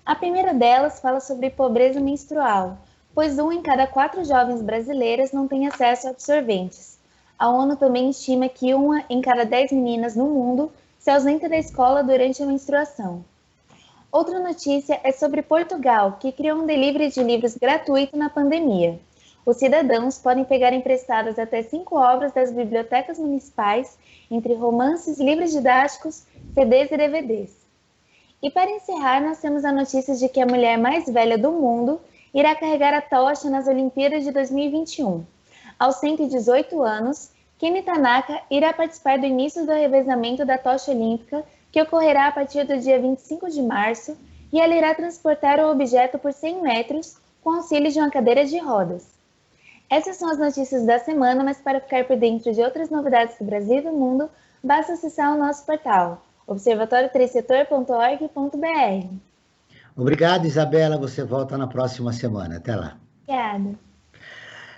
A primeira delas fala sobre pobreza menstrual, pois 1 em cada 4 jovens brasileiras não tem acesso a absorventes. A ONU também estima que 1 em cada 10 meninas no mundo se ausenta da escola durante a menstruação. Outra notícia é sobre Portugal, que criou um delivery de livros gratuito na pandemia. Os cidadãos podem pegar emprestadas até 5 obras das bibliotecas municipais, entre romances, livros didáticos, CDs e DVDs. E para encerrar, nós temos a notícia de que a mulher mais velha do mundo irá carregar a tocha nas Olimpíadas de 2021. Aos 118 anos, Kemi Tanaka irá participar do início do revezamento da tocha olímpica, que ocorrerá a partir do dia 25 de março, e ela irá transportar o objeto por 100 metros com auxílio de uma cadeira de rodas. Essas são as notícias da semana, mas para ficar por dentro de outras novidades do Brasil e do mundo, basta acessar o nosso portal, observatório3setor.org.br. Obrigado, Isabela. Você volta na próxima semana. Até lá. Obrigada.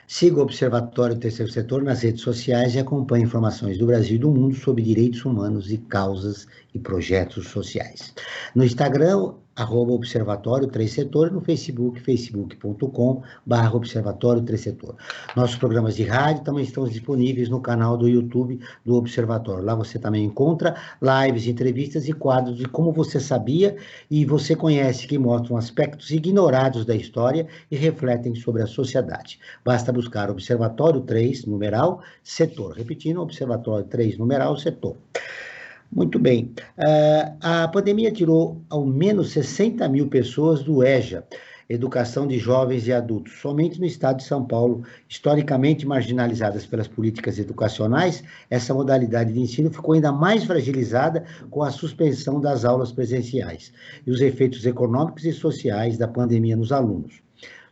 Siga o Observatório Terceiro Setor nas redes sociais e acompanhe informações do Brasil e do mundo sobre direitos humanos e causas e projetos sociais. No Instagram, @Observatório 3 Setor, no Facebook, facebook.com/Observatório 3 Setor. Nossos programas de rádio também estão disponíveis no canal do YouTube do Observatório. Lá você também encontra lives, entrevistas e quadros de Como Você Sabia e Você Conhece, que mostram aspectos ignorados da história e refletem sobre a sociedade. Basta buscar Observatório 3, numeral, Setor. Repetindo, Observatório 3, numeral, Setor. Muito bem. A pandemia tirou ao menos 60 mil pessoas do EJA, Educação de Jovens e Adultos. Somente no estado de São Paulo, historicamente marginalizadas pelas políticas educacionais, essa modalidade de ensino ficou ainda mais fragilizada com a suspensão das aulas presenciais e os efeitos econômicos e sociais da pandemia nos alunos.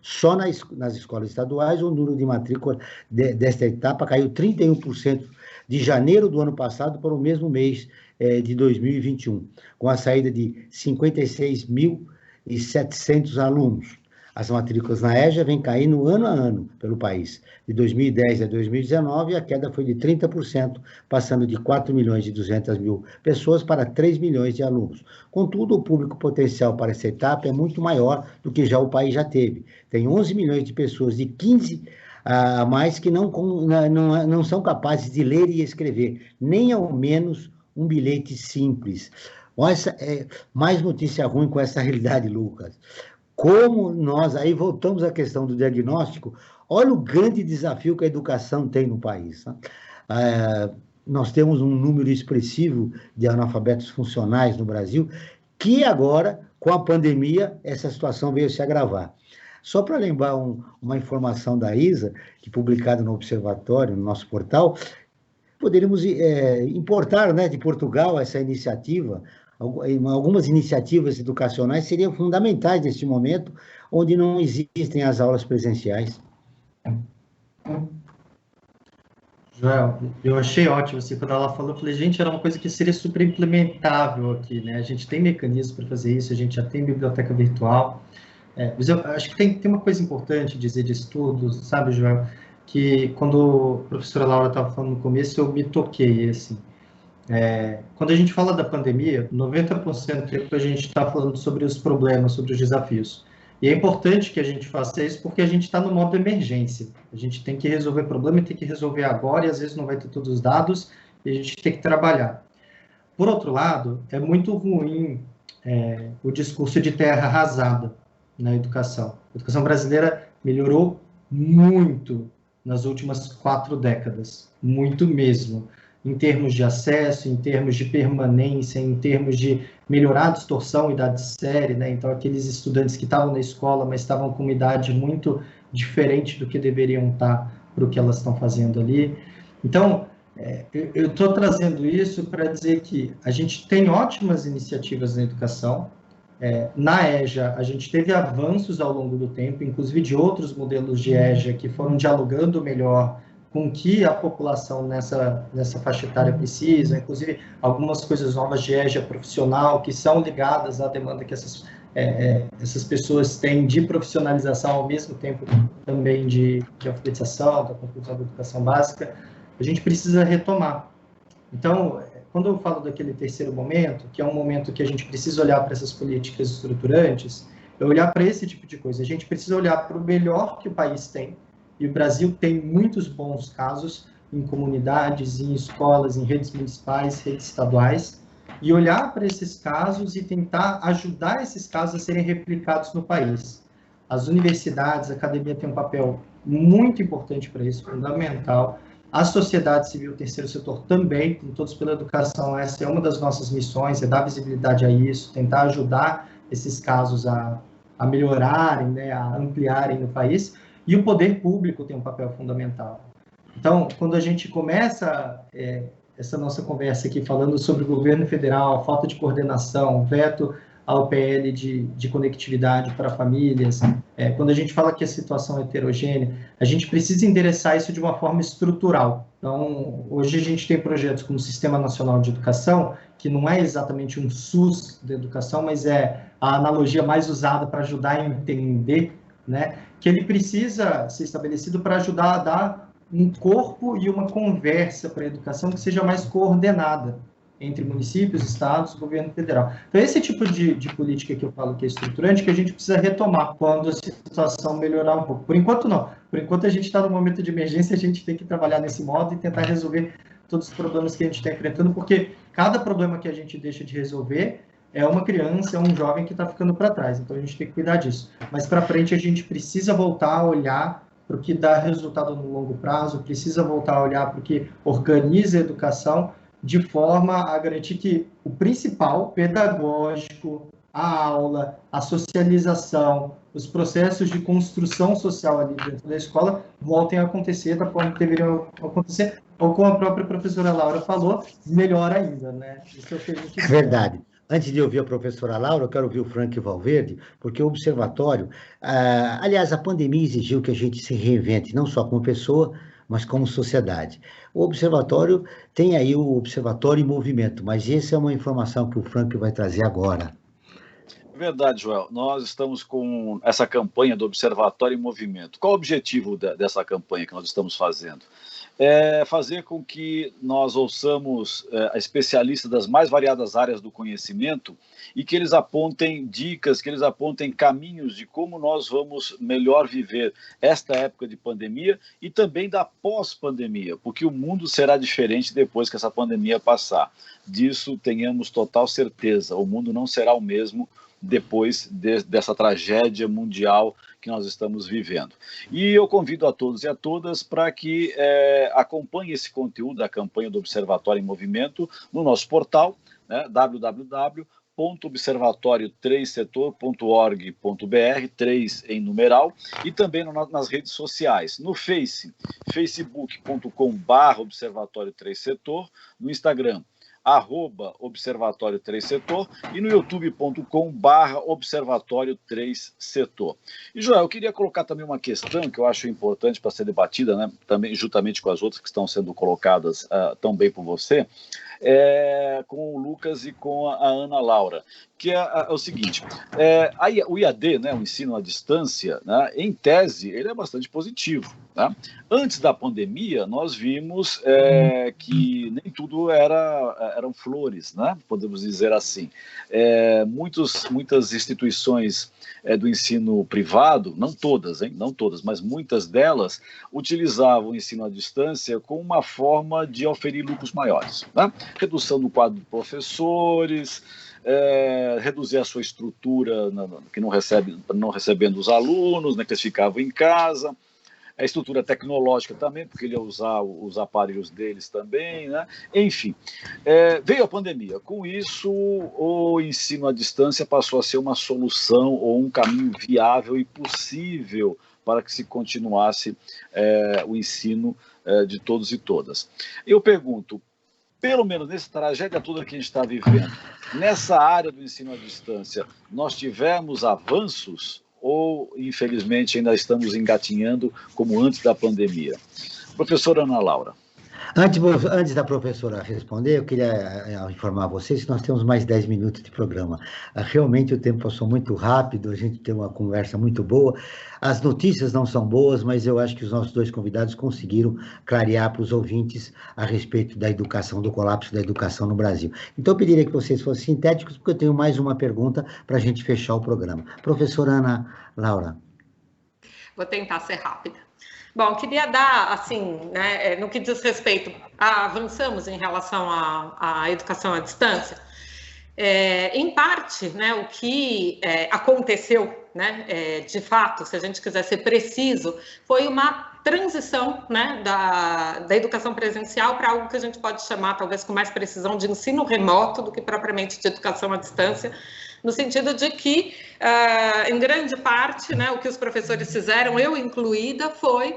Só nas escolas estaduais, o número de matrícula desta etapa caiu 31% de janeiro do ano passado para o mesmo mês de 2021, com a saída de 56.700 alunos. As matrículas na EJA vêm caindo ano a ano pelo país. De 2010 a 2019, a queda foi de 30%, passando de 4.200.000 pessoas para 3 milhões de alunos. Contudo, o público potencial para essa etapa é muito maior do que o país já teve. Tem 11 milhões de pessoas de 15 a mais que não são capazes de ler e escrever, nem ao menos um bilhete simples. Olha, mais notícia ruim com essa realidade, Lucas. Como nós, aí voltamos à questão do diagnóstico, olha o grande desafio que a educação tem no país. Né? Nós temos um número expressivo de analfabetos funcionais no Brasil, que agora, com a pandemia, essa situação veio se agravar. Só para lembrar uma informação da ISA, que publicada no Observatório, no nosso portal, poderíamos importar, né, de Portugal essa iniciativa. Algumas iniciativas educacionais seriam fundamentais neste momento, onde não existem as aulas presenciais. Joel, eu achei ótimo, assim, quando ela falou, eu falei, gente, era uma coisa que seria super implementável aqui, né? A gente tem mecanismos para fazer isso, a gente já tem biblioteca virtual, mas eu acho que tem uma coisa importante dizer de estudos, sabe, Joel? Que quando a professora Laura estava falando no começo, eu me toquei, assim. Quando a gente fala da pandemia, 90% a gente está falando sobre os problemas, sobre os desafios. E é importante que a gente faça isso porque a gente está no modo emergência. A gente tem que resolver problema e tem que resolver agora, e às vezes não vai ter todos os dados, e a gente tem que trabalhar. Por outro lado, é muito ruim o discurso de terra arrasada na educação. A educação brasileira melhorou muito nas últimas 4 décadas, muito mesmo, em termos de acesso, em termos de permanência, em termos de melhorar a distorção, idade série, né? Então, aqueles estudantes que estavam na escola, mas estavam com uma idade muito diferente do que deveriam estar para o que elas estão fazendo ali. Então, eu estou trazendo isso para dizer que a gente tem ótimas iniciativas na educação. Na EJA, a gente teve avanços ao longo do tempo, inclusive de outros modelos de EJA que foram dialogando melhor com o que a população nessa faixa etária precisa, inclusive algumas coisas novas de EJA profissional que são ligadas à demanda que essas pessoas têm de profissionalização ao mesmo tempo também de alfabetização, da conclusão da educação básica. A gente precisa retomar. Então, quando eu falo daquele terceiro momento, que é um momento que a gente precisa olhar para essas políticas estruturantes, é olhar para esse tipo de coisa. A gente precisa olhar para o melhor que o país tem, e o Brasil tem muitos bons casos em comunidades, em escolas, em redes municipais, redes estaduais, e olhar para esses casos e tentar ajudar esses casos a serem replicados no país. As universidades, a academia tem um papel muito importante para isso, fundamental. A sociedade civil, o terceiro setor também, Todos pela Educação, essa é uma das nossas missões, é dar visibilidade a isso, tentar ajudar esses casos a melhorarem, né, a ampliarem no país, e o poder público tem um papel fundamental. Então, quando a gente começa essa nossa conversa aqui falando sobre o governo federal, falta de coordenação, veto ao PL de conectividade para famílias, quando a gente fala que a situação é heterogênea, a gente precisa endereçar isso de uma forma estrutural. Então, hoje a gente tem projetos como o Sistema Nacional de Educação, que não é exatamente um SUS da educação, mas é a analogia mais usada para ajudar a entender, né, que ele precisa ser estabelecido para ajudar a dar um corpo e uma conversa para a educação que seja mais coordenada entre municípios, estados e governo federal. Então, esse tipo de política que eu falo que é estruturante, que a gente precisa retomar quando a situação melhorar um pouco. Por enquanto, não. Por enquanto, a gente está no momento de emergência, a gente tem que trabalhar nesse modo e tentar resolver todos os problemas que a gente está enfrentando, porque cada problema que a gente deixa de resolver é uma criança, é um jovem que está ficando para trás. Então, a gente tem que cuidar disso. Mas, para frente, a gente precisa voltar a olhar para o que dá resultado no longo prazo, precisa voltar a olhar para o que organiza a educação, de forma a garantir que o principal, pedagógico, a aula, a socialização, os processos de construção social ali dentro da escola voltem a acontecer da forma que deveriam acontecer, ou como a própria professora Laura falou, melhor ainda, né? Isso é o que a gente É verdade. Antes de ouvir a professora Laura, eu quero ouvir o Frank Valverde, porque o observatório, aliás, a pandemia exigiu que a gente se reinvente, não só como pessoa, mas como sociedade. O observatório tem aí o Observatório em Movimento, mas essa é uma informação que o Frank vai trazer agora. Verdade, Joel. Nós estamos com essa campanha do Observatório em Movimento. Qual o objetivo dessa campanha que nós estamos fazendo? É fazer com que nós ouçamos especialistas das mais variadas áreas do conhecimento e que eles apontem dicas, que eles apontem caminhos de como nós vamos melhor viver esta época de pandemia e também da pós-pandemia, porque o mundo será diferente depois que essa pandemia passar. Disso tenhamos total certeza, o mundo não será o mesmo depois dessa tragédia mundial que nós estamos vivendo. E eu convido a todos e a todas para que acompanhem esse conteúdo da campanha do Observatório em Movimento no nosso portal, né, www.observatório3setor.org.br, 3 em numeral, e também nas redes sociais, no facebook.com/Observatório 3 Setor, no Instagram, @Observatório 3 Setor e no youtube.com/Observatório 3 Setor. E, Joel, eu queria colocar também uma questão que eu acho importante para ser debatida, né, também juntamente com as outras que estão sendo colocadas tão bem por você, com o Lucas e com a Ana Laura, que é o seguinte, o IAD, né, o ensino à distância, né, em tese, ele é bastante positivo. Né? Antes da pandemia, nós vimos que nem tudo eram flores, né? Podemos dizer assim. Muitas instituições do ensino privado, não todas, mas muitas delas, utilizavam o ensino à distância como uma forma de oferir lucros maiores. Né? Redução do quadro de professores, reduzir a sua estrutura, que não recebendo os alunos, né, que eles ficavam em casa, a estrutura tecnológica também, porque ele ia usar os aparelhos deles também, né? Enfim, veio a pandemia. Com isso, o ensino à distância passou a ser uma solução ou um caminho viável e possível para que se continuasse o ensino de todos e todas. Eu pergunto, pelo menos nessa tragédia toda que a gente está vivendo, nessa área do ensino à distância, nós tivemos avanços ou, infelizmente, ainda estamos engatinhando como antes da pandemia? Professora Ana Laura. Antes da professora responder, eu queria informar vocês que nós temos mais 10 minutos de programa. Realmente o tempo passou muito rápido, a gente tem uma conversa muito boa. As notícias não são boas, mas eu acho que os nossos dois convidados conseguiram clarear para os ouvintes a respeito da educação, do colapso da educação no Brasil. Então eu pediria que vocês fossem sintéticos, porque eu tenho mais uma pergunta para a gente fechar o programa. Professora Ana Laura. Vou tentar ser rápida. Bom, queria dar, assim, né, no que diz respeito, avançamos em relação à educação à distância. Em parte, né, o que aconteceu, né, de fato, se a gente quiser ser preciso, foi uma transição, né, da educação presencial para algo que a gente pode chamar, talvez com mais precisão, de ensino remoto do que propriamente de educação à distância, no sentido de que, em grande parte, né, o que os professores fizeram, eu incluída, foi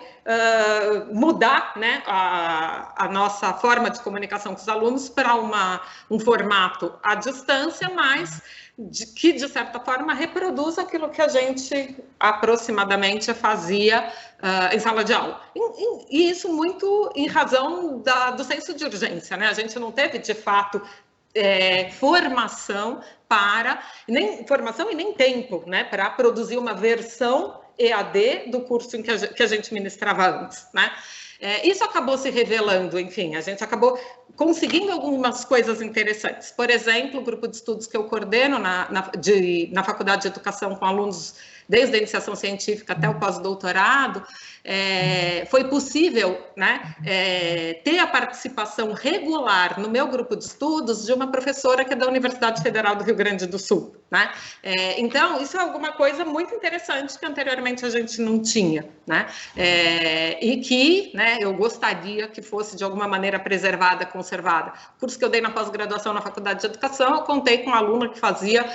mudar, né, a nossa forma de comunicação com os alunos para um formato à distância, mas que, de certa forma, reproduz aquilo que a gente aproximadamente fazia em sala de aula. E isso muito em razão do senso de urgência, né? A gente não teve, de fato, formação e nem tempo, né, para produzir uma versão EAD do curso que a gente ministrava antes, né? Isso acabou se revelando, enfim, a gente acabou conseguindo algumas coisas interessantes. Por exemplo, o grupo de estudos que eu coordeno na Faculdade de Educação com alunos desde a iniciação científica até o pós-doutorado, foi possível, né, ter a participação regular no meu grupo de estudos de uma professora que é da Universidade Federal do Rio Grande do Sul, né? Então, isso é alguma coisa muito interessante que anteriormente a gente não tinha, né? E que, né, eu gostaria que fosse de alguma maneira preservada, conservada. O curso que eu dei na pós-graduação na Faculdade de Educação, eu contei com uma aluna que fazia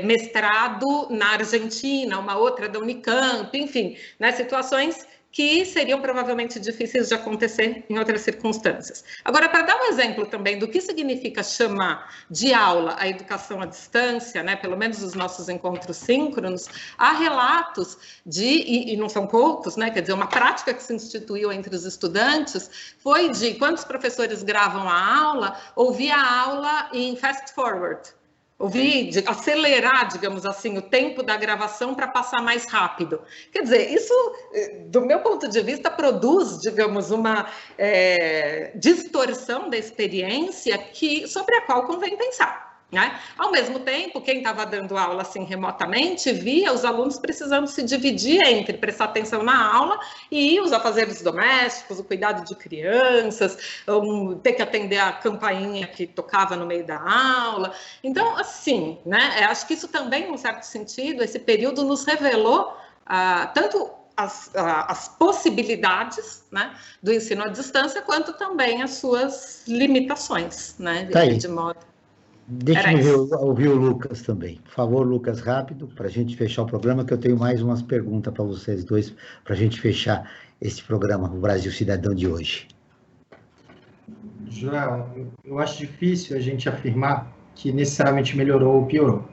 mestrado na Argentina, uma outra da Unicamp, enfim, né, situações que seriam provavelmente difíceis de acontecer em outras circunstâncias. Agora, para dar um exemplo também do que significa chamar de aula a educação à distância, né, pelo menos os nossos encontros síncronos, há relatos e não são poucos, né, quer dizer, uma prática que se instituiu entre os estudantes foi de, quando os professores gravam a aula, ouvir a aula em fast forward, de acelerar, digamos assim, o tempo da gravação para passar mais rápido. Quer dizer, isso, do meu ponto de vista, produz, digamos, uma distorção da experiência sobre a qual convém pensar, né? Ao mesmo tempo, quem estava dando aula assim remotamente via os alunos precisando se dividir entre prestar atenção na aula e os afazeres domésticos, o cuidado de crianças, ter que atender a campainha que tocava no meio da aula. Então, assim, né, acho que isso também, num certo sentido, esse período nos revelou tanto as possibilidades, né, do ensino à distância, quanto também as suas limitações, né, de modo... Deixa eu ouvir o Lucas também. Por favor, Lucas, rápido, para a gente fechar o programa, que eu tenho mais umas perguntas para vocês dois, para a gente fechar esse programa, o Brasil Cidadão de hoje. Joel, eu acho difícil a gente afirmar que necessariamente melhorou ou piorou.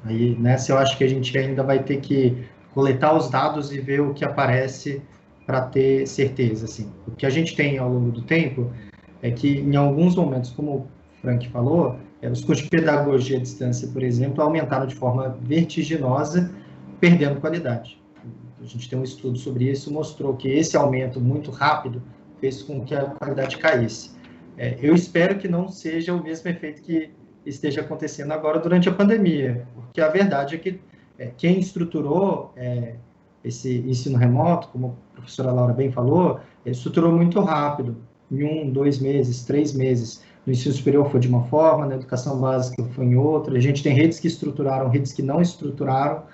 Aí, nessa, eu acho que a gente ainda vai ter que coletar os dados e ver o que aparece para ter certeza. Assim. O que a gente tem ao longo do tempo é que, em alguns momentos, como o Frank falou, os cursos de pedagogia à distância, por exemplo, aumentaram de forma vertiginosa, perdendo qualidade. A gente tem um estudo sobre isso, mostrou que esse aumento muito rápido fez com que a qualidade caísse. Eu espero que não seja o mesmo efeito que esteja acontecendo agora durante a pandemia, porque a verdade é que quem estruturou esse ensino remoto, como a professora Laura bem falou, estruturou muito rápido, em 1, 2 meses, 3 meses. No ensino superior foi de uma forma, na educação básica foi em outra. A gente tem redes que estruturaram, redes que não estruturaram,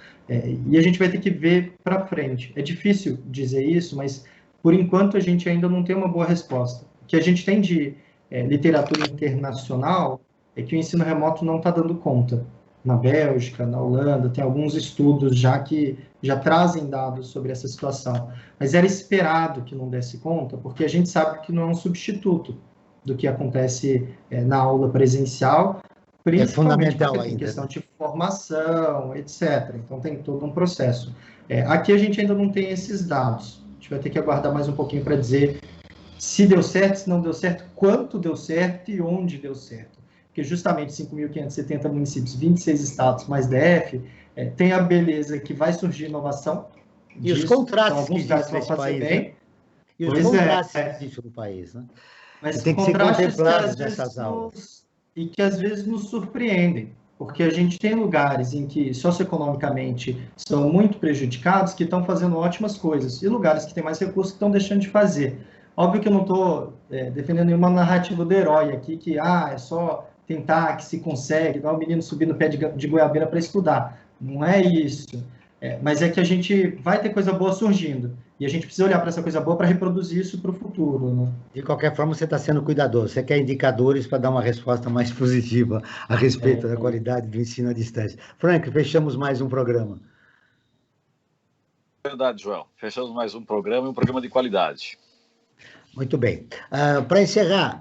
e a gente vai ter que ver para frente. É difícil dizer isso, mas por enquanto a gente ainda não tem uma boa resposta. O que a gente tem de literatura internacional é que o ensino remoto não está dando conta. Na Bélgica, na Holanda, tem alguns estudos já que já trazem dados sobre essa situação. Mas era esperado que não desse conta, porque a gente sabe que não é um substituto do que acontece na aula presencial, principalmente porque tem questão de formação, etc. Então, tem todo um processo. Aqui a gente ainda não tem esses dados. A gente vai ter que aguardar mais um pouquinho para dizer se deu certo, se não deu certo, quanto deu certo e onde deu certo. Porque justamente 5.570 municípios, 26 estados, mais DF, tem a beleza que vai surgir inovação. E os contrastes que existe nesse país, bem. Né? E os contrastes que existem no país, né? Mas tem que ser contemplados nessas aulas. E que às vezes nos surpreendem. porque a gente tem lugares em que socioeconomicamente são muito prejudicados que estão fazendo ótimas coisas, e lugares que têm mais recursos que estão deixando de fazer. Óbvio que eu não estou defendendo nenhuma narrativa do herói aqui, que é só tentar que se consegue, dar o menino subir no pé de goiabeira para estudar. Não é isso. Mas é que a gente vai ter coisa boa surgindo. E a gente precisa olhar para essa coisa boa para reproduzir isso para o futuro. Né? De qualquer forma, você está sendo cuidadoso. Você quer indicadores para dar uma resposta mais positiva a respeito da qualidade do ensino à distância. Frank, fechamos mais um programa. Verdade, Joel. Fechamos mais um programa e um programa de qualidade. Muito bem. Para encerrar,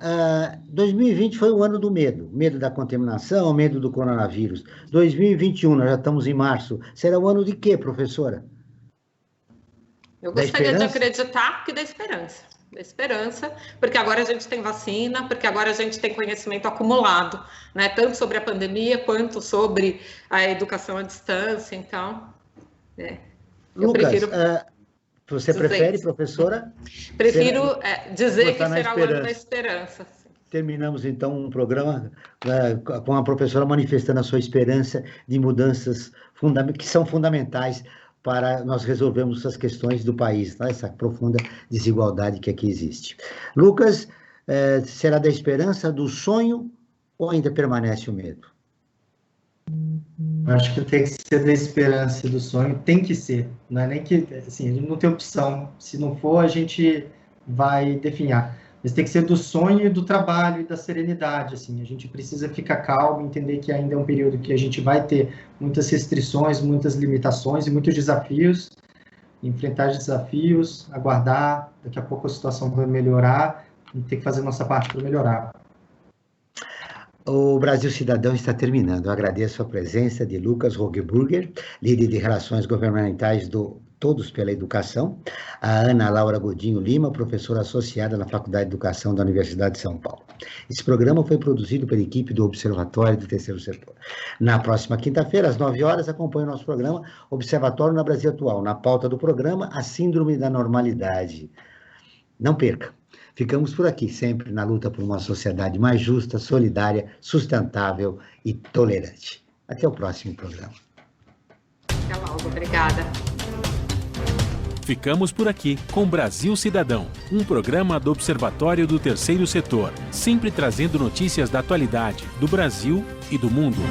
2020 foi o ano do medo. Medo da contaminação, medo do coronavírus. 2021, nós já estamos em março. Será o ano de quê, professora? Eu gostaria de acreditar que da esperança. Da esperança, porque agora a gente tem vacina, porque agora a gente tem conhecimento acumulado, né? Tanto sobre a pandemia, quanto sobre a educação à distância. Então, Lucas, você prefere, professora? Prefiro dizer que será o ano da esperança. Terminamos, então, um programa com a professora manifestando a sua esperança de mudanças que são fundamentais para nós resolvermos essas questões do país, tá? Essa profunda desigualdade que aqui existe. Lucas, será da esperança, do sonho, ou ainda permanece o medo? Acho que tem que ser da esperança e do sonho, tem que ser. Não é nem que, assim, a gente não tem opção. Se não for, a gente vai definhar. Mas tem que ser do sonho e do trabalho e da serenidade, assim. A gente precisa ficar calmo, entender que ainda é um período que a gente vai ter muitas restrições, muitas limitações e muitos desafios. Enfrentar desafios, aguardar, daqui a pouco a situação vai melhorar e ter que fazer a nossa parte para melhorar. O Brasil Cidadão está terminando. Eu agradeço a presença de Lucas Rogeburger, líder de Relações Governamentais do Todos pela Educação, a Ana Laura Godinho Lima, professora associada na Faculdade de Educação da Universidade de São Paulo. Esse programa foi produzido pela equipe do Observatório do Terceiro Setor. Na próxima quinta-feira, às 9 horas, acompanhe o nosso programa Observatório na Brasil Atual. Na pauta do programa, a Síndrome da Normalidade. Não perca. Ficamos por aqui, sempre na luta por uma sociedade mais justa, solidária, sustentável e tolerante. Até o próximo programa. Até logo, obrigada. Ficamos por aqui com Brasil Cidadão, um programa do Observatório do Terceiro Setor, sempre trazendo notícias da atualidade, do Brasil e do mundo.